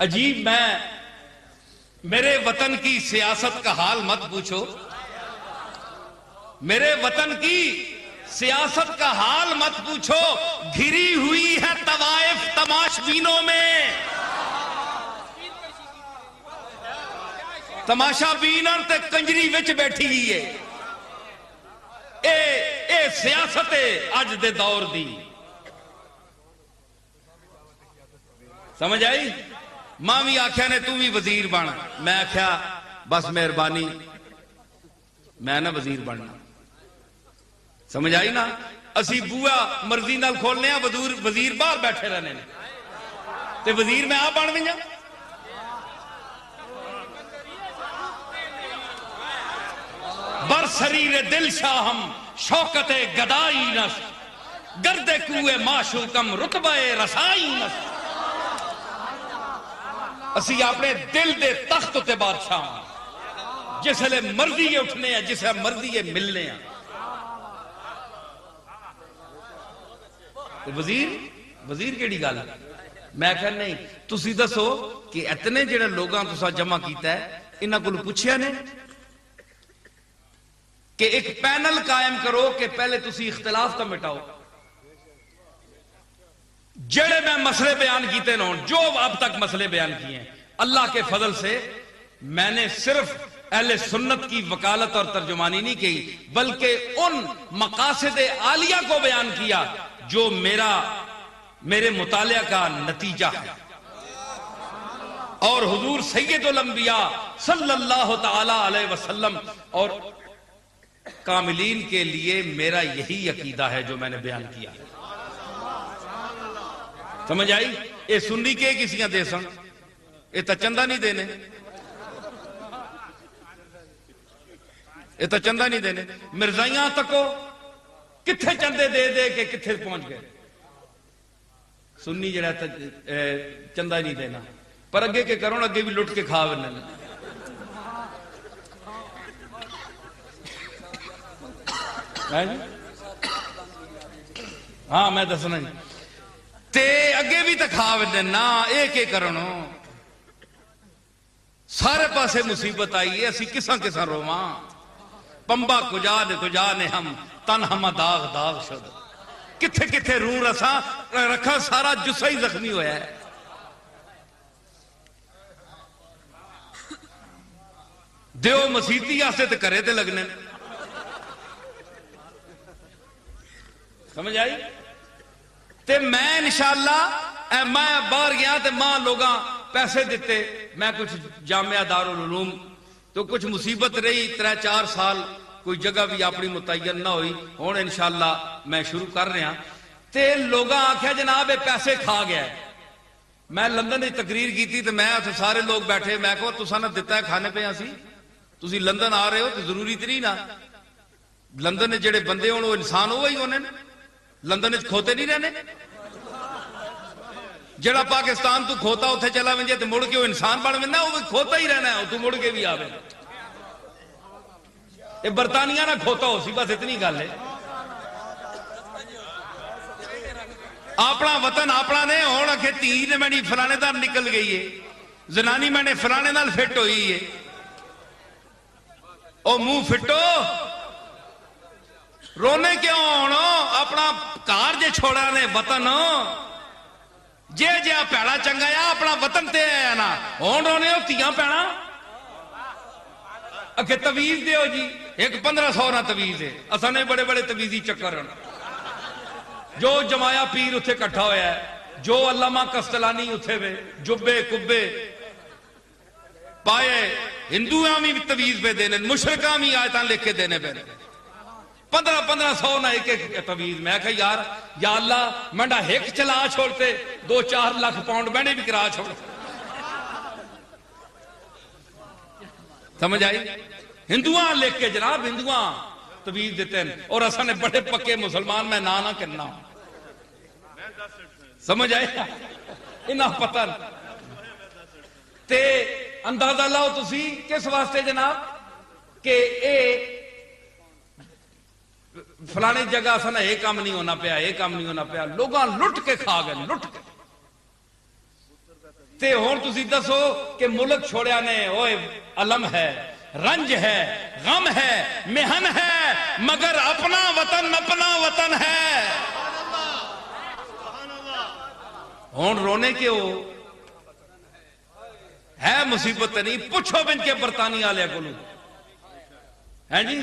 عجیب, میں میرے وطن کی سیاست کا حال مت پوچھو, میرے وطن کی سیاست کا حال مت پوچھو. گھری ہوئی ہے طوائف تماش بینوں میں, تماشا بینر تے کنجری وچ بیٹھی ہوئی ہے. اے سیاست اج دے دور دی, سمجھ آئی. ماں بھی آکھیا نے تو بھی وزیر بن, میں آکھیا بس مہربانی میں نہ وزیر بننا. سمجھ آئی نا. اسی بوا مرضی نال کھولنے ہیں, وزیر باہر بیٹھے رہنے نے, تے وزیر میں آپ بن گئی. بر سریر دل شاہم شوکت گدائی نس, گرد کوئے معشوقم رتبہ رسائی نس. اسی اپنے دل دے تخت تے بادشاہ, جس لے مرضی یہ اٹھنے ہیں, جس لے مرضی یہ ملنے ہیں. وزیر کیڑی گل ہے؟ میں کہا نہیں, تسی دسو کہ اتنے جڑے لوگاں تسا جمع کیتا ہے انہاں کو پوچھیا نے کہ ایک پینل قائم کرو کہ پہلے تسی اختلاف تو مٹاؤ. جڑے میں مسئلے بیان کیتے نہ, جو اب تک مسئلے بیان کیے ہیں, اللہ کے فضل سے میں نے صرف اہل سنت کی وکالت اور ترجمانی نہیں کی, بلکہ ان مقاصد عالیہ کو بیان کیا جو میرے مطالعہ کا نتیجہ ہے. اور حضور سید الانبیاء صلی اللہ تعالی علیہ وسلم اور کاملین کے لیے میرا یہی عقیدہ ہے جو میں نے بیان کیا. سمجھ آئی. اے سنی کے کسیاں دے سن, اے تا چندہ نہیں دینے, اے تا چندہ نہیں دینے. مرزائیاں تکو کتھے چندے دے دے کے کتھے پہنچ گئے. سنی جڑا چندہ ہی نہیں دینا پر اگے کے کرو اگے بھی لٹ کے کھا بننا. ہاں میں دسنا تے اگے بھی تو کھا بننا ایک ایک کرنو. سارے پاسے مصیبت آئی ہے اسی کساں کساں رواں. پمبا کجا نے ہم تن ہم داغ داغ شد. کتھے کتھے روح رساں رکھا سارا جسہ ہی زخمی ہویا ہے. دیو مسیتی آسے تے کرے تے لگنے. سمجھ آئی؟ تے میں انشاءاللہ میں باہر گیا تے ماں لوگاں پیسے دیتے. میں کچھ جامعہ دارالعلوم تو کچھ مصیبت رہی 3-4 سال کوئی جگہ بھی اپنی متعین نہ ہوئی. ہوں انشاءاللہ میں شروع کر رہا تے لوگاں آکھیا جناب یہ پیسے کھا گیا ہے. میں لندن میں تقریر کی تھی تو میں سارے لوگ بیٹھے. میں کہا تساں نے دتا ہے کھانے پہ اسی تسی لندن آ رہے ہو تو ضروری تری نا لندن میں جڑے بندے ہون وہ انسان ہوئی ہونے لندن کھوتے نہیں رہنے. جڑا پاکستان تو کھوتا اتنے چلا ونجے تو مڑ کے وہ انسان بن وینا وہ کھوتا ہی رہنا ہے تو مڑ کے بھی آوے. یہ برطانیہ نہ کھوتا ہو سی بس اتنی گل ہے. اپنا وطن اپنا نے ہون آکھے تھی نے میں فلانے دار نکل گئی ہے زنانی میں نے فلانے نال فٹ ہوئی ہے. او منہ فٹو رونے کیوں ہونا اپنا کار جے چھوڑا نے وطن جے جے پیڑا چنگا یا اپنا وطن تے ہے نا ہون رونے ہو تیاں پیڑا اکھے تویز دے ہو جی ایک 1500 نہ تویز ہے. اساں نے بڑے بڑے تویزی چکر ہیں جو جمایا پیر اتھے کٹھا ہویا ہے جو علامہ کستلانی اتھے وے جبے کبے پائے ہندویاں بھی تویز پہ دینے مشرکاں بھی آیتاں لکھ کے دینے پہ 1500 نہ ایک ایک تویز. میں کہا یار یا اللہ منڈا ایک چلا چھوڑتے 2-4 لاکھ پاؤنڈ میں نے بھی کرا چھوڑ. سمجھ آئی؟ ہندویاں لکھ کے جناب ہندویاں تویز دیتے ہیں اور اساں نے بڑے پکے مسلمان میں نہ کرنا. سمجھ آئے انہاں پتہ تے اندازہ لاؤ تسی کس واسطے جناب کہ اے فلانے جگہ اساں اے کام نہیں ہونا پیا اے کام نہیں ہونا پیا. لوگاں لٹ کے کھا گئے لٹ کے. تے ہون تسی دسو کہ ملک چھوڑیا نے اوئے علم ہے رنج ہے غم ہے محن ہے مگر اپنا وطن ہے. ہون رونے کے ہو ہے مصیبت نہیں پوچھو بن کے برطانیہ والے کو ہیں جی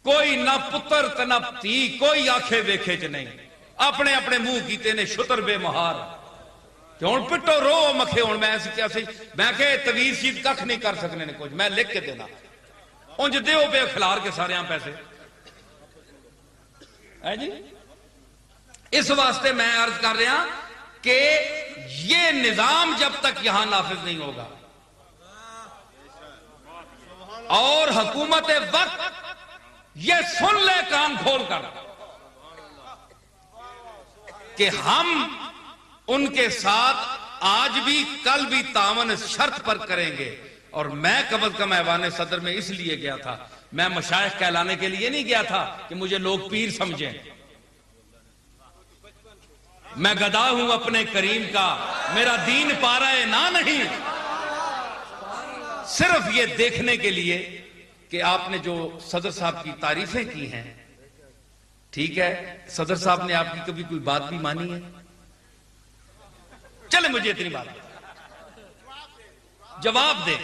کوئی نہ پتر تے نہ تھی کوئی آنکھیں ویکھے چ نہیں اپنے اپنے منہ کیتے نے شتر بے مہار. ہوں پٹو رو مکھے ہوں میں میں کہ تویز شید کھ نہیں کر سکنے نے کچھ میں لکھ کے دینا انج دیو پہ کھلار کے سارے پیسے ہے جی. اس واسطے میں عرض کر رہا کہ یہ نظام جب تک یہاں نافذ نہیں ہوگا اور حکومت وقت یہ سن لے کان کھول کر کہ ہم ان کے ساتھ آج بھی کل بھی تعاون شرط پر کریں گے. اور میں قبل کم ایوان صدر میں اس لیے گیا تھا میں مشائخ کہلانے کے لیے نہیں گیا تھا کہ مجھے لوگ پیر سمجھیں. میں گدا ہوں اپنے کریم کا میرا دین پا رہا نہ نہیں صرف یہ دیکھنے کے لیے کہ آپ نے جو صدر صاحب کی تعریفیں کی ہیں ٹھیک ہے صدر صاحب نے آپ کی کبھی کوئی بات بھی مانی ہے؟ چلے مجھے اتنی بات جواب دے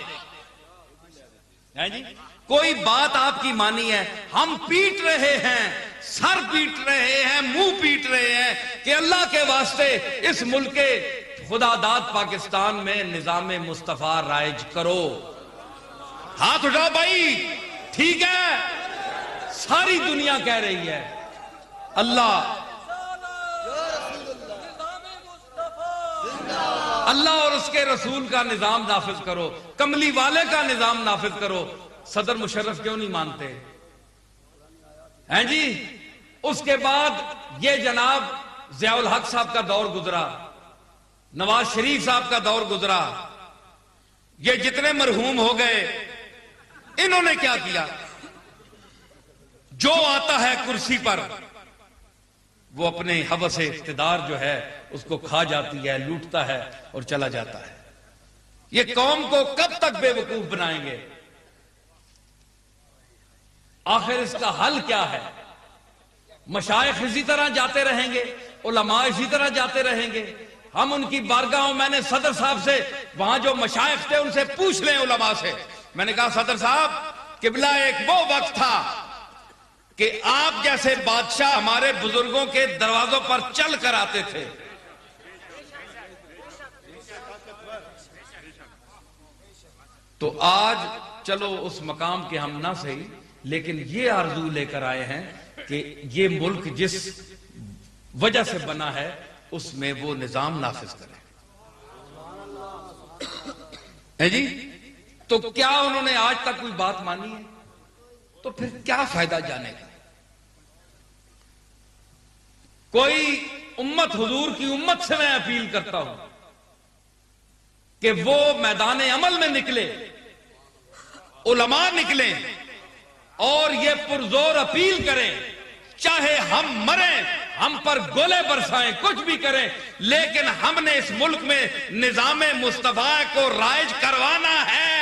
جی کوئی بات آپ کی مانی ہے؟ ہم پیٹ رہے ہیں سر پیٹ رہے ہیں منہ پیٹ رہے ہیں کہ اللہ کے واسطے اس ملک خدا داد پاکستان میں نظام مصطفیٰ رائج کرو. ہاتھ اٹھاؤ بھائی ٹھیک ہے ساری دنیا کہہ رہی ہے اللہ اور اس کے رسول کا نظام نافذ کرو کملی والے کا نظام نافذ کرو. صدر مشرف کیوں نہیں مانتے ہیں جی اس کے بعد یہ جناب ضیاء الحق صاحب کا دور گزرا، نواز شریف صاحب کا دور گزرا، یہ جتنے مرحوم ہو گئے، انہوں نے کیا کیا؟ جو آتا ہے کرسی پر وہ اپنے ہوس اقتدار جو ہے اس کو کھا جاتی ہے، لوٹتا ہے اور چلا جاتا ہے۔ یہ قوم کو کب تک بے وقوف بنائیں گے؟ آخر اس کا حل کیا ہے؟ مشائخ اسی طرح جاتے رہیں گے، علماء اسی طرح جاتے رہیں گے؟ ہم ان کی بارگاہوں، میں نے صدر صاحب سے، وہاں جو مشائخ تھے ان سے پوچھ لیں علماء سے، میں نے کہا صدر صاحب قبلہ ایک وہ وقت تھا کہ آپ جیسے بادشاہ ہمارے بزرگوں کے دروازوں پر چل کر آتے تھے، تو آج چلو اس مقام کے ہم نہ صحیح، لیکن یہ آرزو لے کر آئے ہیں کہ یہ ملک جس وجہ سے بنا ہے اس میں وہ نظام نافذ کرے۔ جی تو کیا انہوں نے آج تک کوئی بات مانی ہے؟ تو پھر کیا فائدہ جانے کا؟ کوئی امت، حضور کی امت سے میں اپیل کرتا ہوں کہ وہ میدان عمل میں نکلے، علماء نکلیں اور یہ پرزور اپیل کریں، چاہے ہم مریں، ہم پر گولے برسائیں، کچھ بھی کریں، لیکن ہم نے اس ملک میں نظام مصطفیٰ کو رائج کروانا ہے۔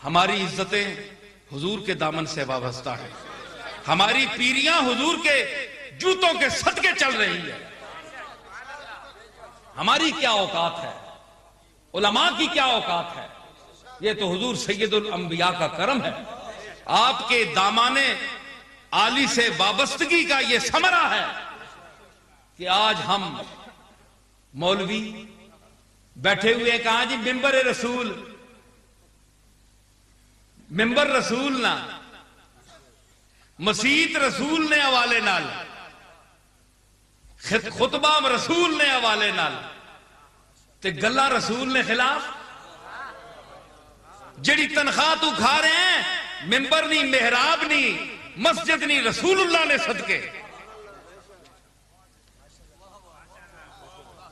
ہماری عزتیں حضور کے دامن سے وابستہ ہیں، ہماری پیریاں حضور کے جوتوں کے صدقے چل رہی ہیں۔ ہماری کیا اوقات ہے؟ علماء کی کیا اوقات ہے؟ یہ تو حضور سید الانبیاء کا کرم ہے، آپ کے دامان عالی سے وابستگی کا یہ ثمرہ ہے کہ آج ہم مولوی بیٹھے ہوئے کہاں جی ممبر رسول، ممبر رسول نہ، مسیت رسول نے حوالے نال، خطبہ رسول نے حوالے نال، تے گلا رسول نے خلاف، جڑی تنخواہ تو کھا رہے ہیں ممبر نہیں، محراب نہیں، مسجد نہیں، رسول اللہ نے صدقے،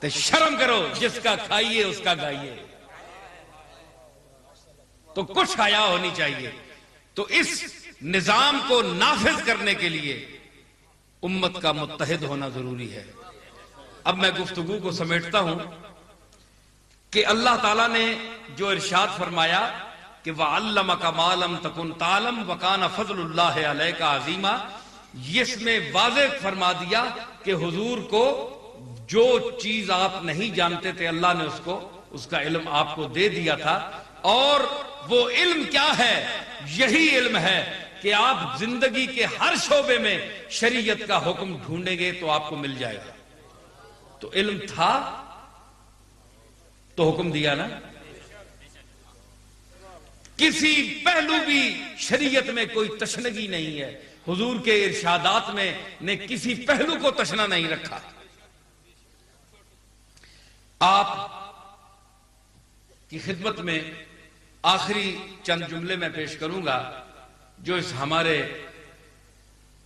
تے شرم کرو، جس کا کھائیے اس کا گائیے، تو کچھ حیا ہونی چاہیے۔ تو اس نظام کو نافذ کرنے کے لیے امت کا متحد ہونا ضروری ہے۔ اب میں گفتگو کو سمیٹتا ہوں کہ اللہ تعالیٰ نے جو ارشاد فرمایا کہ وَعَلَّمَكَ مَا لَمْ تَكُنْ تَعْلَمْ وَكَانَ فَضْلُ اللَّهِ عَلَيْكَ عَظِيمًا، اس میں واضح فرما دیا کہ حضور کو جو چیز آپ نہیں جانتے تھے اللہ نے اس کا علم آپ کو دے دیا تھا، اور وہ علم کیا ہے؟ یہی علم ہے کہ آپ زندگی کے ہر شعبے میں شریعت کا حکم ڈھونڈیں گے تو آپ کو مل جائے گا۔ تو علم تھا تو حکم دیا نا، کسی پہلو بھی شریعت میں کوئی تشنگی نہیں ہے، حضور کے ارشادات میں نے کسی پہلو کو تشنا نہیں رکھا۔ آپ کی خدمت میں آخری چند جملے میں پیش کروں گا جو ہمارے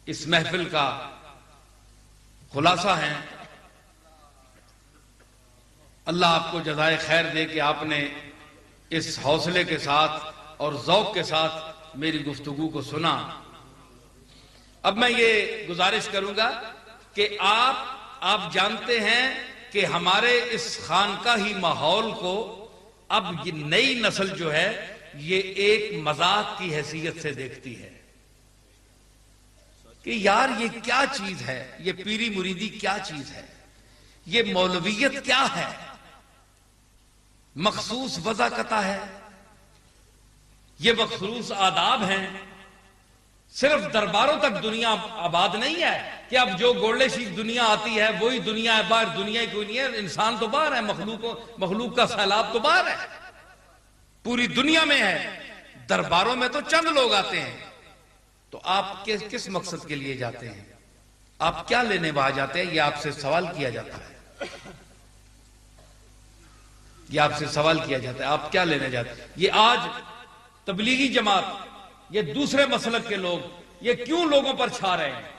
اس محفل کا خلاصہ ہیں۔ اللہ آپ کو جزائے خیر دے کہ آپ نے اس حوصلے کے ساتھ اور ذوق کے ساتھ میری گفتگو کو سنا۔ اب میں یہ گزارش کروں گا کہ آپ جانتے ہیں کہ ہمارے اس خانقاہی ماحول کو اب یہ نئی نسل جو ہے یہ ایک مذاق کی حیثیت سے دیکھتی ہے کہ یار یہ کیا چیز ہے، یہ پیری مریدی کیا چیز ہے، یہ مولویت کیا ہے، مخصوص وضاقتہ ہے، یہ مخصوص آداب ہیں۔ صرف درباروں تک دنیا آباد نہیں ہے کہ اب جو گوڑلے شیخ دنیا آتی ہے وہی دنیا ہے، باہر دنیا ہی کوئی نہیں ہے، انسان تو باہر ہے، مخلوق کا سیلاب تو باہر ہے، پوری دنیا میں ہے، درباروں میں تو چند لوگ آتے ہیں۔ تو آپ کس مقصد کے لیے جاتے ہیں؟ آپ کیا لینے وہاں جاتے ہیں؟ یہ آپ سے سوال کیا جاتا ہے، یہ آپ سے سوال کیا جاتا ہے، آپ کیا لینے جاتے ہیں؟ یہ آج تبلیغی جماعت یہ دوسرے مسلک کے لوگ یہ کیوں لوگوں پر چھا رہے ہیں؟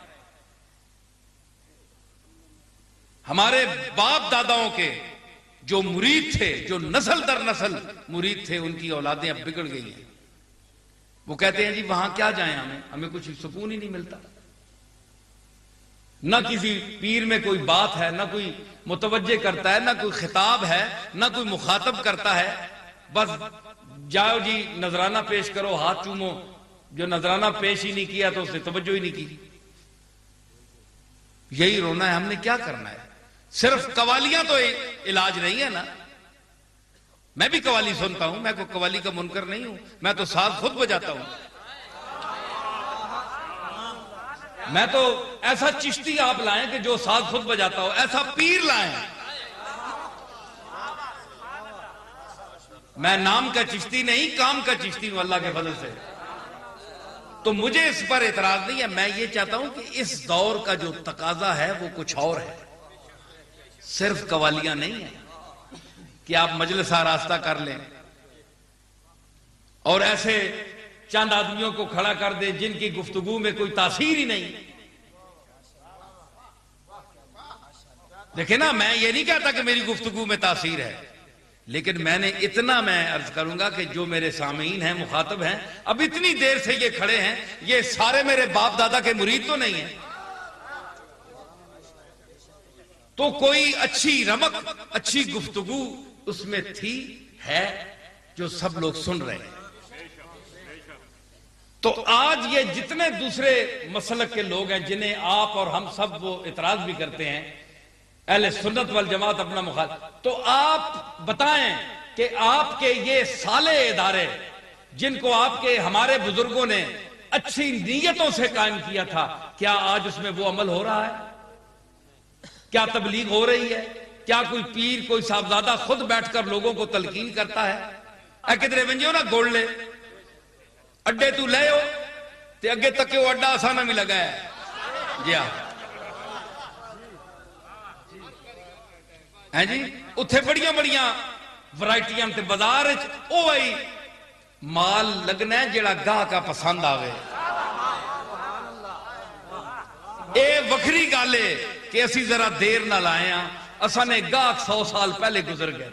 ہمارے باپ داداؤں کے جو مرید تھے، جو نسل در نسل مرید تھے، ان کی اولادیں اب بگڑ گئی ہیں. وہ کہتے ہیں جی وہاں کیا جائیں، ہمیں کچھ سکون ہی نہیں ملتا. نہ کسی پیر میں کوئی بات ہے، نہ کوئی متوجہ کرتا ہے، نہ کوئی خطاب ہے، نہ کوئی مخاطب کرتا ہے. بس جاؤ جی نذرانہ پیش کرو، ہاتھ چومو. جو نذرانہ پیش ہی نہیں کیا تو اس نے توجہ ہی نہیں کی. یہی رونا ہے. ہم نے کیا کرنا ہے؟ صرف قوالیاں تو علاج نہیں ہے نا. میں بھی قوالی سنتا ہوں، میں کوئی قوالی کا منکر نہیں ہوں. میں تو ساز خود بجاتا ہوں. میں تو ایسا چشتی آپ لائیں کہ جو ساز خود بجاتا ہو، ایسا پیر لائیں. میں نام کا چشتی نہیں، کام کا چشتی ہوں اللہ کے فضل سے. تو مجھے اس پر اعتراض نہیں ہے. میں یہ چاہتا ہوں کہ اس دور کا جو تقاضا ہے وہ کچھ اور ہے، صرف قوالیاں نہیں ہیں کہ آپ مجلس آراستہ کر لیں اور ایسے چند آدمیوں کو کھڑا کر دیں جن کی گفتگو میں کوئی تاثیر ہی نہیں. دیکھیں نا، میں یہ نہیں کہتا کہ میری گفتگو میں تاثیر ہے، لیکن میں نے اتنا میں عرض کروں گا کہ جو میرے سامعین ہیں، مخاطب ہیں، اب اتنی دیر سے یہ کھڑے ہیں، یہ سارے میرے باپ دادا کے مرید تو نہیں ہیں. تو کوئی اچھی رمق، اچھی گفتگو اس میں تھی، ہے، جو سب لوگ سن رہے ہیں. تو آج یہ جتنے دوسرے مسلک کے لوگ ہیں جنہیں آپ اور ہم سب وہ اعتراض بھی کرتے ہیں، اہل سنت والجماعت اپنا مخالف، تو آپ بتائیں کہ آپ کے یہ صالح ادارے جن کو آپ کے ہمارے بزرگوں نے اچھی نیتوں سے قائم کیا تھا، کیا آج اس میں وہ عمل ہو رہا ہے؟ کیا تبلیغ ہو رہی ہے؟ کیا کوئی پیر، کوئی صاحبزادہ خود بیٹھ کر لوگوں کو تلقین کرتا ہے؟ اے کدھرے ونجو نا گوڑ لے اڈے تو لے ہو تے اگے تک وہ اڈا آسانہ بھی لگا ہے. جی ہاں جی، اتھے بڑیاں بڑیاں ورائٹیاں تے بازار او آئی مال لگنا ہے جڑا گاہ کا پسند آوے. اے وکھری گالے کہ اسی ذرا دیر نہ لائے ہیں، اساں نے گاہک 100 سال پہلے گزر گئے.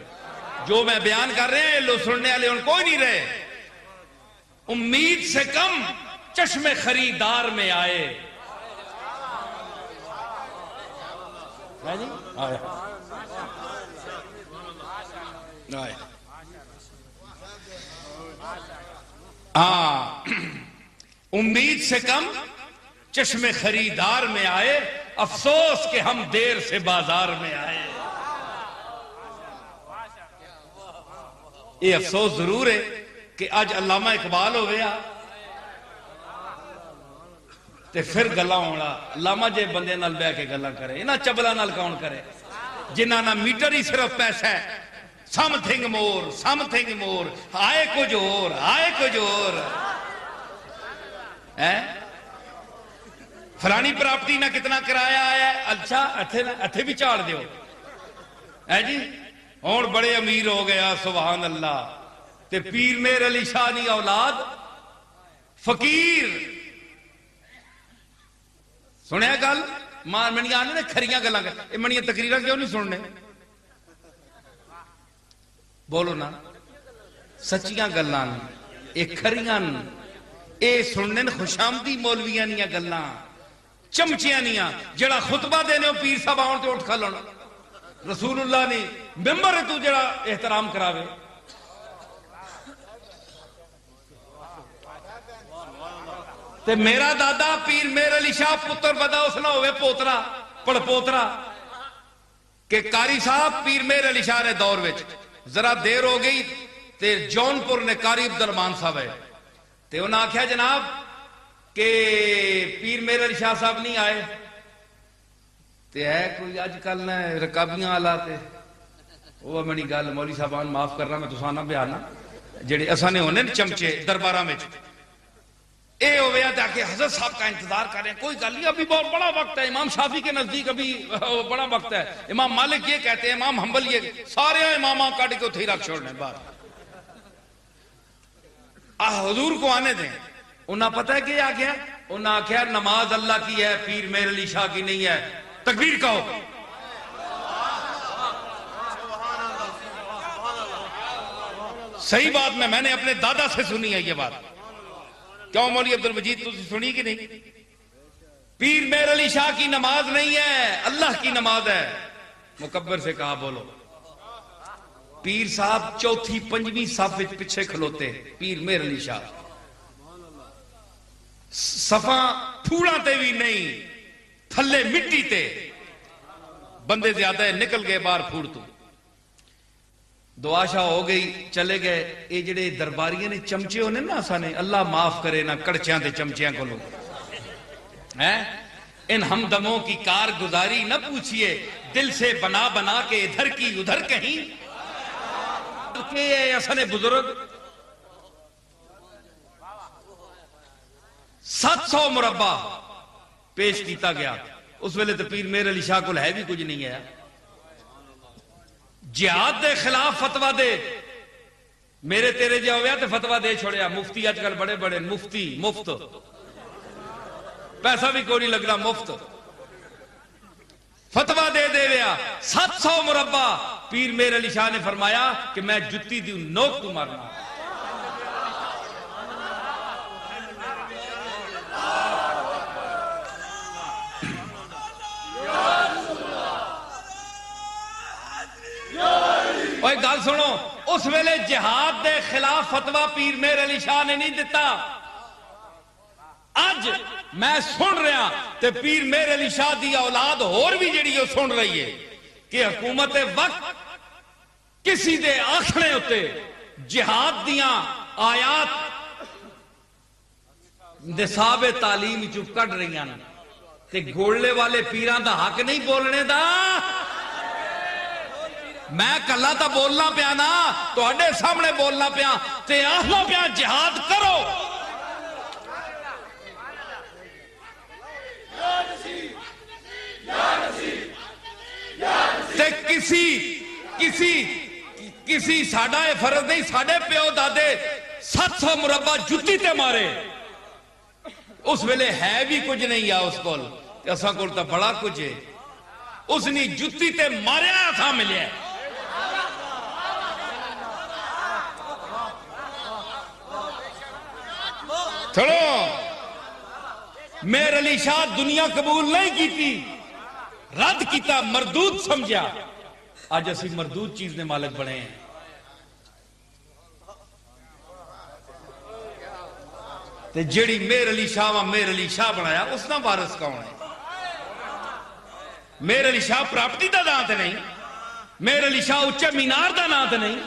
جو میں بیان کر رہے ہیں لو سننے والے ان کوئی نہیں رہے. امید سے کم چشم خریدار میں آئے. امید سے کم چشم خریدار میں آئے، افسوس کہ ہم دیر سے بازار میں آئے. یہ افسوس ضرور ہے کہ آج علامہ اقبال ہو گیا تے پھر گلا ہونا. علامہ جے بندے نال بہ کے گلا کرے، انہاں چبلا نال کون کرے جنہاں نا میٹر ہی صرف پیسہ ہے. سم تھنگ مور، آئے کچھ اور، آئے کچھ اور. فلانی پراپرٹی نہ کتنا کرایہ آیا ہے، اچھا اتھے بھی چاڑ دیو جی. اور بڑے امیر ہو گیا، سبحان اللہ. تے پیر میر علی شاہ نی اولاد فقیر. سنیا گل منی آنے کھریاں گلاں کر منیاں تقریراں کیوں نہیں سننے؟ بولو نا، سچیاں گلاں اے کھریاں اے سننے خوشامدی مولویاں نیاں گلاں، چمچیاں نیاں. جڑا خطبہ دینے ہو پیر صاحب آن تے اٹھ کھلن، رسول اللہ نے ممبر تو جڑا احترام کراوے. تے میرا دادا پیر میر علی شاہ پتر بدا اس نہ ہوئے پوترا پڑ پوترا کہ قاری صاحب پیر میر علی شاہ نے دور وچ ذرا دیر ہو گئی تے جون پور نے قاری عبدالرحمان صاحب ہے تے انہاں آکھیا جناب کہ پیر میر علی شاہ صاحب نہیں آئے. تے ہے کوئی اج کل نے رکابیاں آلا تے وہ منی گل مولوی صاحبان معاف کرنا میں تساں نہ بیانا جڑے اساں نے ہونے چمچے درباراں وچ اے ہوئے تاکہ حضرت صاحب کا انتظار کریں. کوئی گل نہیں، ابھی بہت بڑا وقت ہے. امام شافعی کے نزدیک ابھی بڑا وقت ہے. امام مالک یہ کہتے ہیں، امام حنبل یہ، سارے اماماں کاٹ کے اتھے رکھ چھوڑنے. بات حضور کو آنے دیں. انہاں پتہ ہے کہ آگیا انہاں آخیا نماز اللہ کی ہے پیر میر علی شاہ کی نہیں ہے. تکبیر کہو. صحیح بات میں نے اپنے دادا سے سنی ہے یہ بات. کیوں مولوی عبد المجید تسی سنی کہ نہیں؟ پیر میر علی شاہ کی نماز نہیں ہے اللہ کی نماز ہے. مکبر سے کہا بولو. پیر صاحب چوتھی پنجویں صف پیچھے کھلوتے پیر میر علی شاہ صفاں پھوڑا تے بھی نہیں تھلے مٹی تے بندے زیادہ نکل گئے باہر پھوڑ تو دعا شاہ ہو گئی چلے گئے. یہ جڑے درباریاں نے چمچے ہونے نا سانے اللہ معاف کرے نا کڑچیاں تے چمچیاں کو لو ان ہمدموں کی کارگزاری نہ پوچھئے دل سے بنا بنا کے ادھر کی ادھر کہیں کہ ایسا بزرگ 700 مربع پیش کیتا گیا. اس ویلے تو پیر میر علی شاہ کو ہے بھی کچھ نہیں ہے. جہاد دے خلاف فتوہ دے میرے تیرے جا ہویا تو فتوہ دے چھوڑیا. مفتی آج کل بڑے بڑے مفتی مفت پیسہ بھی کوئی نہیں لگنا مفت فتوہ دے ویا 700 مربع. پیر میر علی شاہ نے فرمایا کہ میں جتی دیوں نوک تو مارنا. اوہ گال سنو اس ویلے جہاد دے خلاف فتوہ پیر میر علی شاہ نے نہیں دیتا. آج میں سن رہا تے پیر میر علی شاہ دی اولاد اور بھی جڑی وہ سن رہی ہے کہ حکومت وقت کسی دے آخنے ہوتے جہاد دیاں آیات نصاب تعلیم چپ کٹ رہی ہیں تے گولنے والے پیران دا حق نہیں بولنے دا. میں کلا تا بولنا پیا نا تو اڈے سامنے بولنا پیا تے آخنا پیا جہاد کرو. تے کسی ساڑھا اے فرض نہیں ساڑھے پیو دادے 700 مربع جتی تے مارے. اس ویلے ہے بھی کچھ نہیں یا اس کول ایسا کول تا بڑا کچھ ہے. اس نے جتی تے مارے ایسا ملے ہے. چھوڑو میر علی شاہ دنیا قبول نہیں کی تھی رد کیتا مردود سمجھا. آج اسی مردود چیز نے مالک بڑھے ہیں. تے جڑی میر علی شاہ بنایا اس نے وارث کون ہے؟ میر علی شاہ پراپرٹی دا نام تے نہیں. میر علی شاہ اچھے مینار دا نام تے نہیں.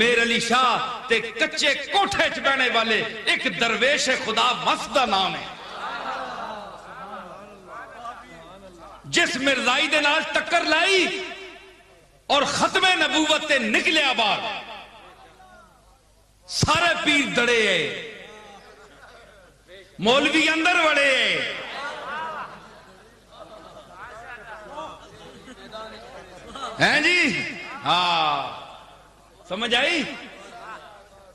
میر علی شاہ تے کچے کوٹھے چ بہنے والے ایک درویش خدا مست دا نام ہے. جس مرزائی دے نال ٹکر لائی اور ختم نبوت تے نکلیا بار سارے پیر دڑے مولوی اندر وڑے. ہیں جی ہاں سمجھ آئی.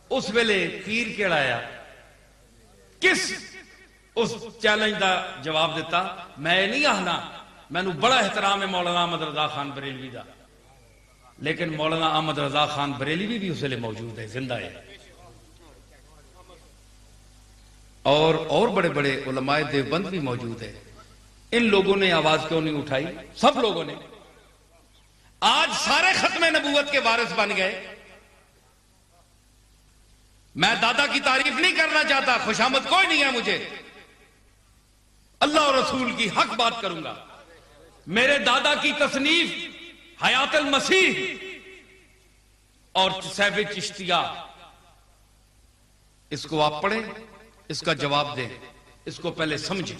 اس ویلے پیر کیڑا آیا کس اس چیلنج دا جواب دیتا میں نہیں آہنا میں نو بڑا احترام ہے مولانا احمد رضا خان بریلوی دا لیکن مولانا احمد رضا خان بریلوی بھی اس ویلے موجود ہے زندہ ہے اور بڑے بڑے علماء دیوبند بھی موجود ہے. ان لوگوں نے آواز کیوں نہیں اٹھائی؟ سب لوگوں نے. آج سارے ختم نبوت کے وارث بن گئے. میں دادا کی تعریف نہیں کرنا چاہتا خوشامد کوئی نہیں ہے مجھے. اللہ اور رسول کی حق بات کروں گا. میرے دادا کی تصنیف حیات المسیح اور سیف چشتیہ اس کو آپ پڑھیں اس کا جواب دیں اس کو پہلے سمجھیں.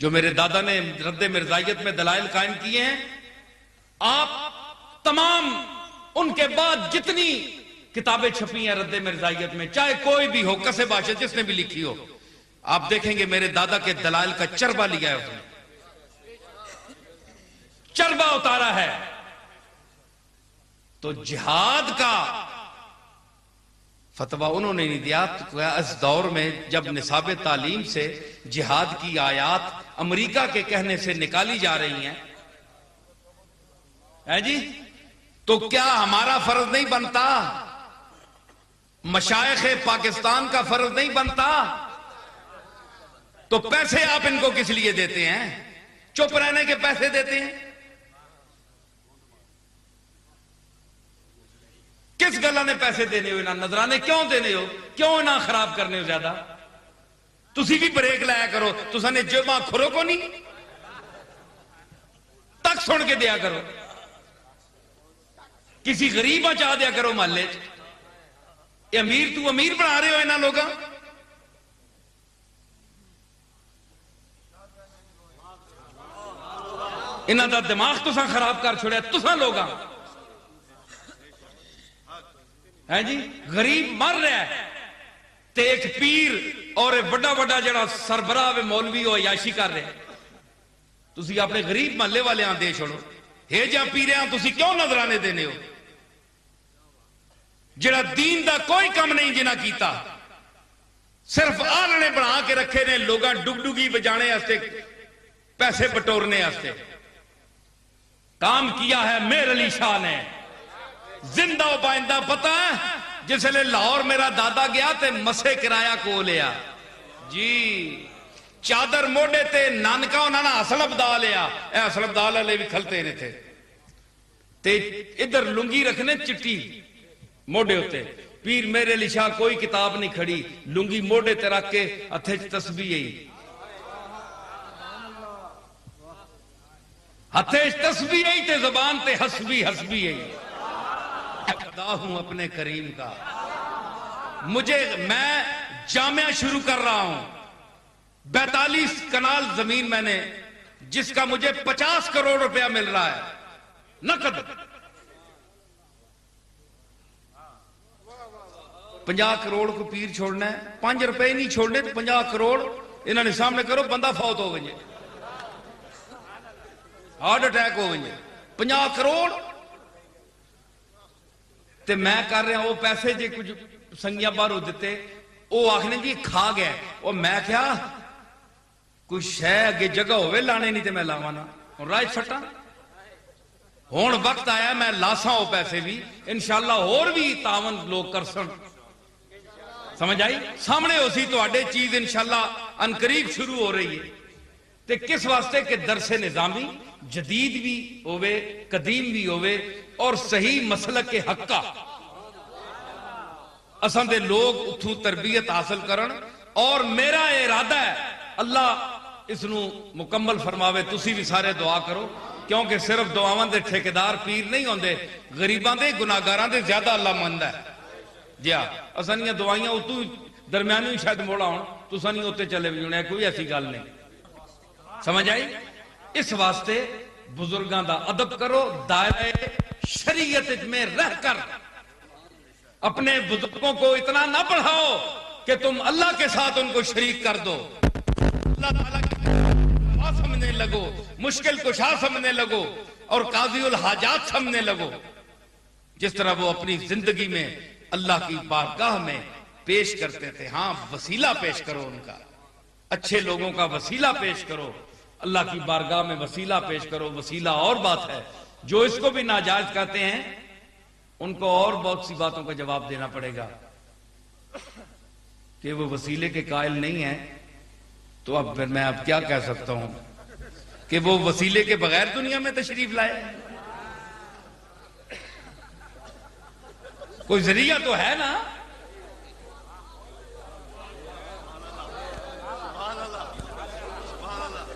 جو میرے دادا نے رد مرزائیت میں دلائل قائم کیے ہیں آپ تمام ان کے بعد جتنی کتابیں چھپی ہیں رد مرزائیت میں چاہے کوئی بھی ہو کسے باشے جس نے بھی لکھی ہو آپ دیکھیں گے میرے دادا کے دلائل کا چربہ لیا ہے اس نے چربہ اتارا ہے. تو جہاد کا فتویٰ انہوں نے نہیں دیا. اس دور میں جب نصاب تعلیم سے جہاد کی آیات امریکہ کے کہنے سے نکالی جا رہی ہیں جی، تو کیا ہمارا فرض نہیں بنتا؟ مشائخ پاکستان کا فرض نہیں بنتا؟ تو پیسے آپ ان کو کس لیے دیتے ہیں؟ چپ رہنے کے پیسے دیتے ہیں؟ کس گلا نے پیسے دینے ہو؟ نظرانے کیوں دینے ہو؟ کیوں نہ خراب کرنے ہو زیادہ؟ تسی بھی بریک لایا کرو. تسا نے جمع کھرو کو نہیں تک سن کے دیا کرو. کسی غریب چاہ دیا کرو محلے. یہ امیر تو امیر بنا رہے ہو انہاں لوگاں. انہاں دا دماغ تسا خراب کر چھوڑیا تسا لوگاں. ہے جی، غریب مر رہا ہے تے ایک پیر اور بڑا بڑا جڑا سربراہ مولوی ہو عیاشی کر رہے. تسی اپنے غریب محلے والے ہاں دے چھوڑو. ہے جا پیریاں تسی کیوں نظرانے دینے ہو؟ جڑا دین دا کوئی کم نہیں جنہ کیتا، صرف آلنے بنا کے رکھے نے لوگاں ڈگ ڈگی بجانے ہستے، پیسے بٹورنے ہستے. کام کیا ہے میر علی شاہ نے زندہ و بائندہ. پتہ ہے جس لئے لاہور میرا دادا گیا تے مسے کرایا کو لیا جی، چادر موڑے تے نانکا انہاں نے اسلب دا لیا. اے اسلب دا لے بھی کھلتے نے تھے تے ادھر لنگی رکھنے چٹی موڑے ہوتے. پیر میرے علی شاہ کوئی کتاب نہیں کھڑی، لنگی موڑے تے رکھ کے ہتھے چ تسبیح ہی، ہتھے چ تسبیح ہی تے زبان تے حسبی حسبی ہی. خدا ہوں اپنے کریم کا. میں جامعہ شروع کر رہا ہوں. 42 کنال زمین میں نے، جس کا مجھے 50 کروڑ روپیہ مل رہا ہے نقد. 50 کروڑ کو پیر چھوڑنا ہے، 5 روپے نہیں چھوڑنے تو 50 کروڑ انہوں نے سامنے کرو. بندہ فوت ہو گئی، ہارٹ اٹیک ہو گئی. 50 کروڑ تے میں کر رہا ہوں. وہ پیسے جے کچھ سنگیاں باہروں دیتے، وہ آخنے جی کھا گیا. وہ میں کیا کچھ ہے اگے جگہ ہوئے لانے نہیں تے میں لاوانا رائے چھٹا. ہون وقت آیا میں لاساں ہو پیسے بھی انشاءاللہ اور بھی تعاون لوگ کر سن. سمجھ آئی؟ سامنے ہو سی تو آڈے چیز انشاءاللہ انقریب شروع ہو رہی ہے. تے کس واسطے کہ درس نظامی جدید بھی ہوئے، قدیم بھی ہوئے، اور صحیح مسلک کے حق کا اساں دے لوگ اتھو تربیت حاصل کرن. اور میرا ارادہ ہے اللہ اس نو مکمل فرماوے. تسی بھی سارے دعا کرو، کیونکہ صرف دعاواں دے ٹھیکیدار پیر نہیں ہوندے، غریباں دے گناہگاراں دے زیادہ اللہ مند ہے. جی ہاں، اساں دیاں دعائیاں اتو درمیانی ہی شاید موڑا ہون، تساں نہیں ہوتے چلے بھی جونے، کوئی ایسی گل نہیں. سمجھ آئی؟ اس واسطے بزرگاں دا ادب کرو، دائرہ شریعت میں رہ کر اپنے بزرگوں کو اتنا نہ بڑھاؤ کہ تم اللہ کے ساتھ ان کو شریک کر دو. اللہ تعالیٰ کی سمجھنے لگو، مشکل کشا سمجھنے لگو، اور قاضی الحاجات سمجھنے لگو. جس طرح وہ اپنی زندگی میں اللہ کی بارگاہ میں پیش کرتے تھے. ہاں وسیلہ پیش کرو، ان کا اچھے لوگوں کا وسیلہ پیش کرو، اللہ کی بارگاہ میں وسیلہ پیش کرو. وسیلہ اور بات ہے، جو اس کو بھی ناجائز کہتے ہیں ان کو اور بہت سی باتوں کا جواب دینا پڑے گا کہ وہ وسیلے کے قائل نہیں ہیں. تو اب پھر میں اب کیا کہہ سکتا ہوں کہ وہ وسیلے کے بغیر دنیا میں تشریف لائے. کوئی ذریعہ تو ہے نا.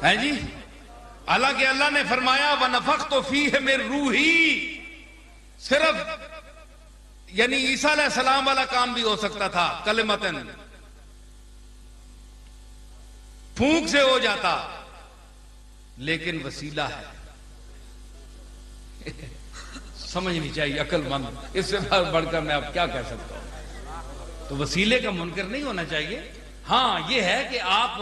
ہے جی، حالانکہ اللہ نے فرمایا وَنَفَخْتُ فِيهِ مِن رُوحِي، صرف یعنی عیسیٰ علیہ السلام والا کام بھی ہو سکتا تھا، کلمتن پھونک سے ہو جاتا، لیکن وسیلہ ہے. سمجھنی چاہیے عقل مند. اس سے بڑھ کر میں اب کیا کہہ سکتا ہوں. تو وسیلے کا منکر نہیں ہونا چاہیے. ہاں یہ ہے کہ آپ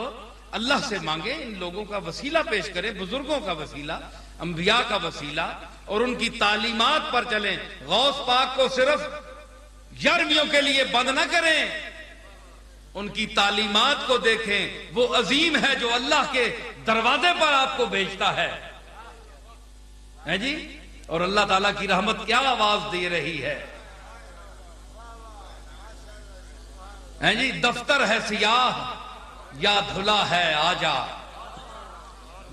اللہ سے مانگیں، ان لوگوں کا وسیلہ پیش کریں، بزرگوں کا وسیلہ، انبیاء کا وسیلہ، اور ان کی تعلیمات پر چلیں. غوث پاک کو صرف 11ویں کے لیے بند نہ کریں، ان کی تعلیمات کو دیکھیں، وہ عظیم ہے جو اللہ کے دروازے پر آپ کو بھیجتا ہے جی، اور اللہ تعالیٰ کی رحمت کیا آواز دے رہی ہے جی، دفتر ہے سیاہ یا دھلا ہے آجا،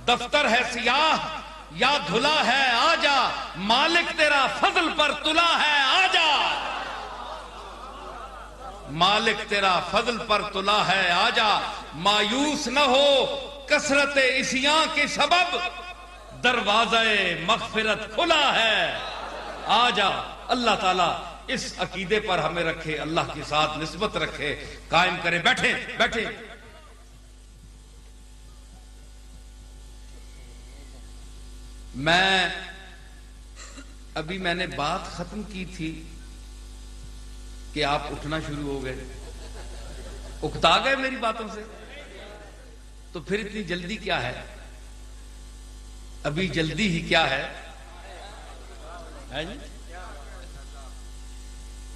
دفتر ہے سیاہ یا دھلا ہے آجا، مالک تیرا فضل پر تلا ہے آجا، مالک تیرا فضل پر تلا ہے آجا، مایوس نہ ہو کثرت عصیاں کے سبب، دروازہ مغفرت کھلا ہے آجا۔ اللہ تعالیٰ اس عقیدے پر ہمیں رکھے، اللہ کے ساتھ نسبت رکھے، قائم کرے۔ بیٹھے بیٹھے۔ میں نے بات ختم کی تھی کہ آپ اٹھنا شروع ہو گئے، اکتا گئے میری باتوں سے، تو پھر اتنی جلدی کیا ہے؟ ابھی جلدی ہی کیا ہے؟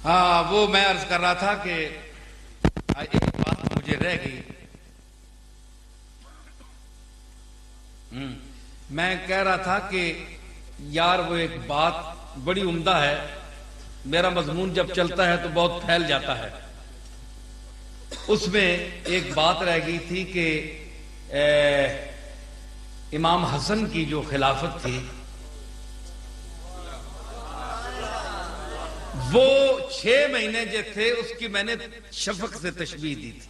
ہاں، وہ میں عرض کر رہا تھا کہ ایک بات مجھے رہ گئی، میں کہہ رہا تھا کہ یار وہ ایک بات بڑی عمدہ ہے، میرا مضمون جب چلتا ہے تو بہت پھیل جاتا ہے، اس میں ایک بات رہ گئی تھی کہ امام حسن کی جو خلافت تھی وہ 6 مہینے جو تھے اس کی میں نے شفق سے تشبیہ دی تھی۔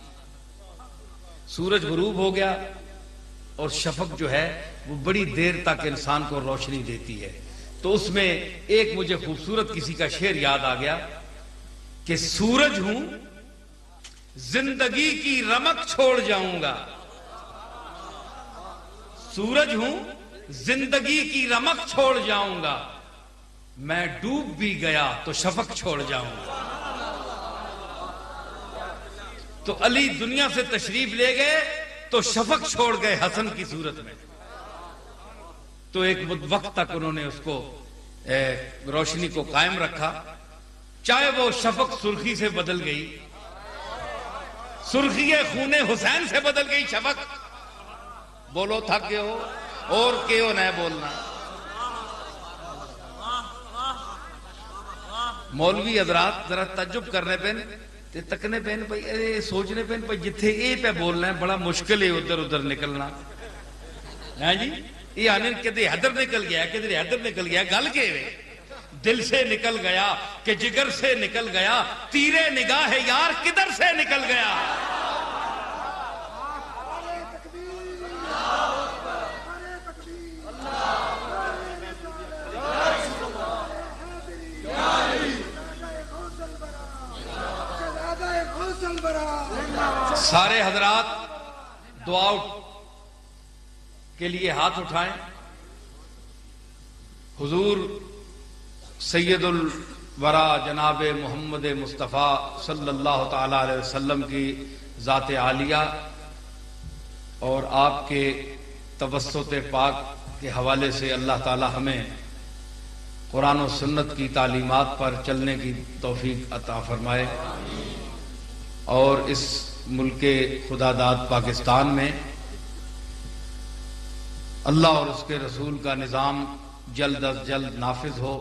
سورج غروب ہو گیا اور شفق جو ہے وہ بڑی دیر تک انسان کو روشنی دیتی ہے، تو اس میں ایک مجھے خوبصورت کسی کا شعر یاد آ گیا کہ سورج ہوں زندگی کی رمق چھوڑ جاؤں گا، سورج ہوں زندگی کی رمق چھوڑ جاؤں گا، میں ڈوب بھی گیا تو شفق چھوڑ جاؤں گا۔ تو علی دنیا سے تشریف لے گئے تو شفق چھوڑ گئے حسن کی صورت میں، تو ایک وقت تک انہوں نے اس کو روشنی کو قائم رکھا، چاہے وہ شفق سرخی سے بدل گئی، سرخی خون حسین سے بدل گئی شفق، بولو تھک گئے ہو اور کیوں نہ بولنا۔ مولوی حضرات ذرا تعجب کرنے پہ تے تکنے پہن پہ سوچنے پہن پہ جتھے اے پہ بولنا ہے بڑا مشکل ہے ادھر ادھر نکلنا ہے جی، یہ آنے کدھر حیدر نکل گیا، کدھر حیدر نکل گیا، گل کے دل سے نکل گیا کہ جگر سے نکل گیا، تیرے نگاہ یار کدھر سے نکل گیا۔ سارے حضرات دعا کے لیے ہاتھ اٹھائیں، حضور سید الورا جناب محمد مصطفیٰ صلی اللہ تعالی علیہ وسلم کی ذات عالیہ اور آپ کے توسط پاک کے حوالے سے اللہ تعالی ہمیں قرآن و سنت کی تعلیمات پر چلنے کی توفیق عطا فرمائے، اور اس ملک خدا داد پاکستان میں اللہ اور اس کے رسول کا نظام جلد از جلد نافذ ہو۔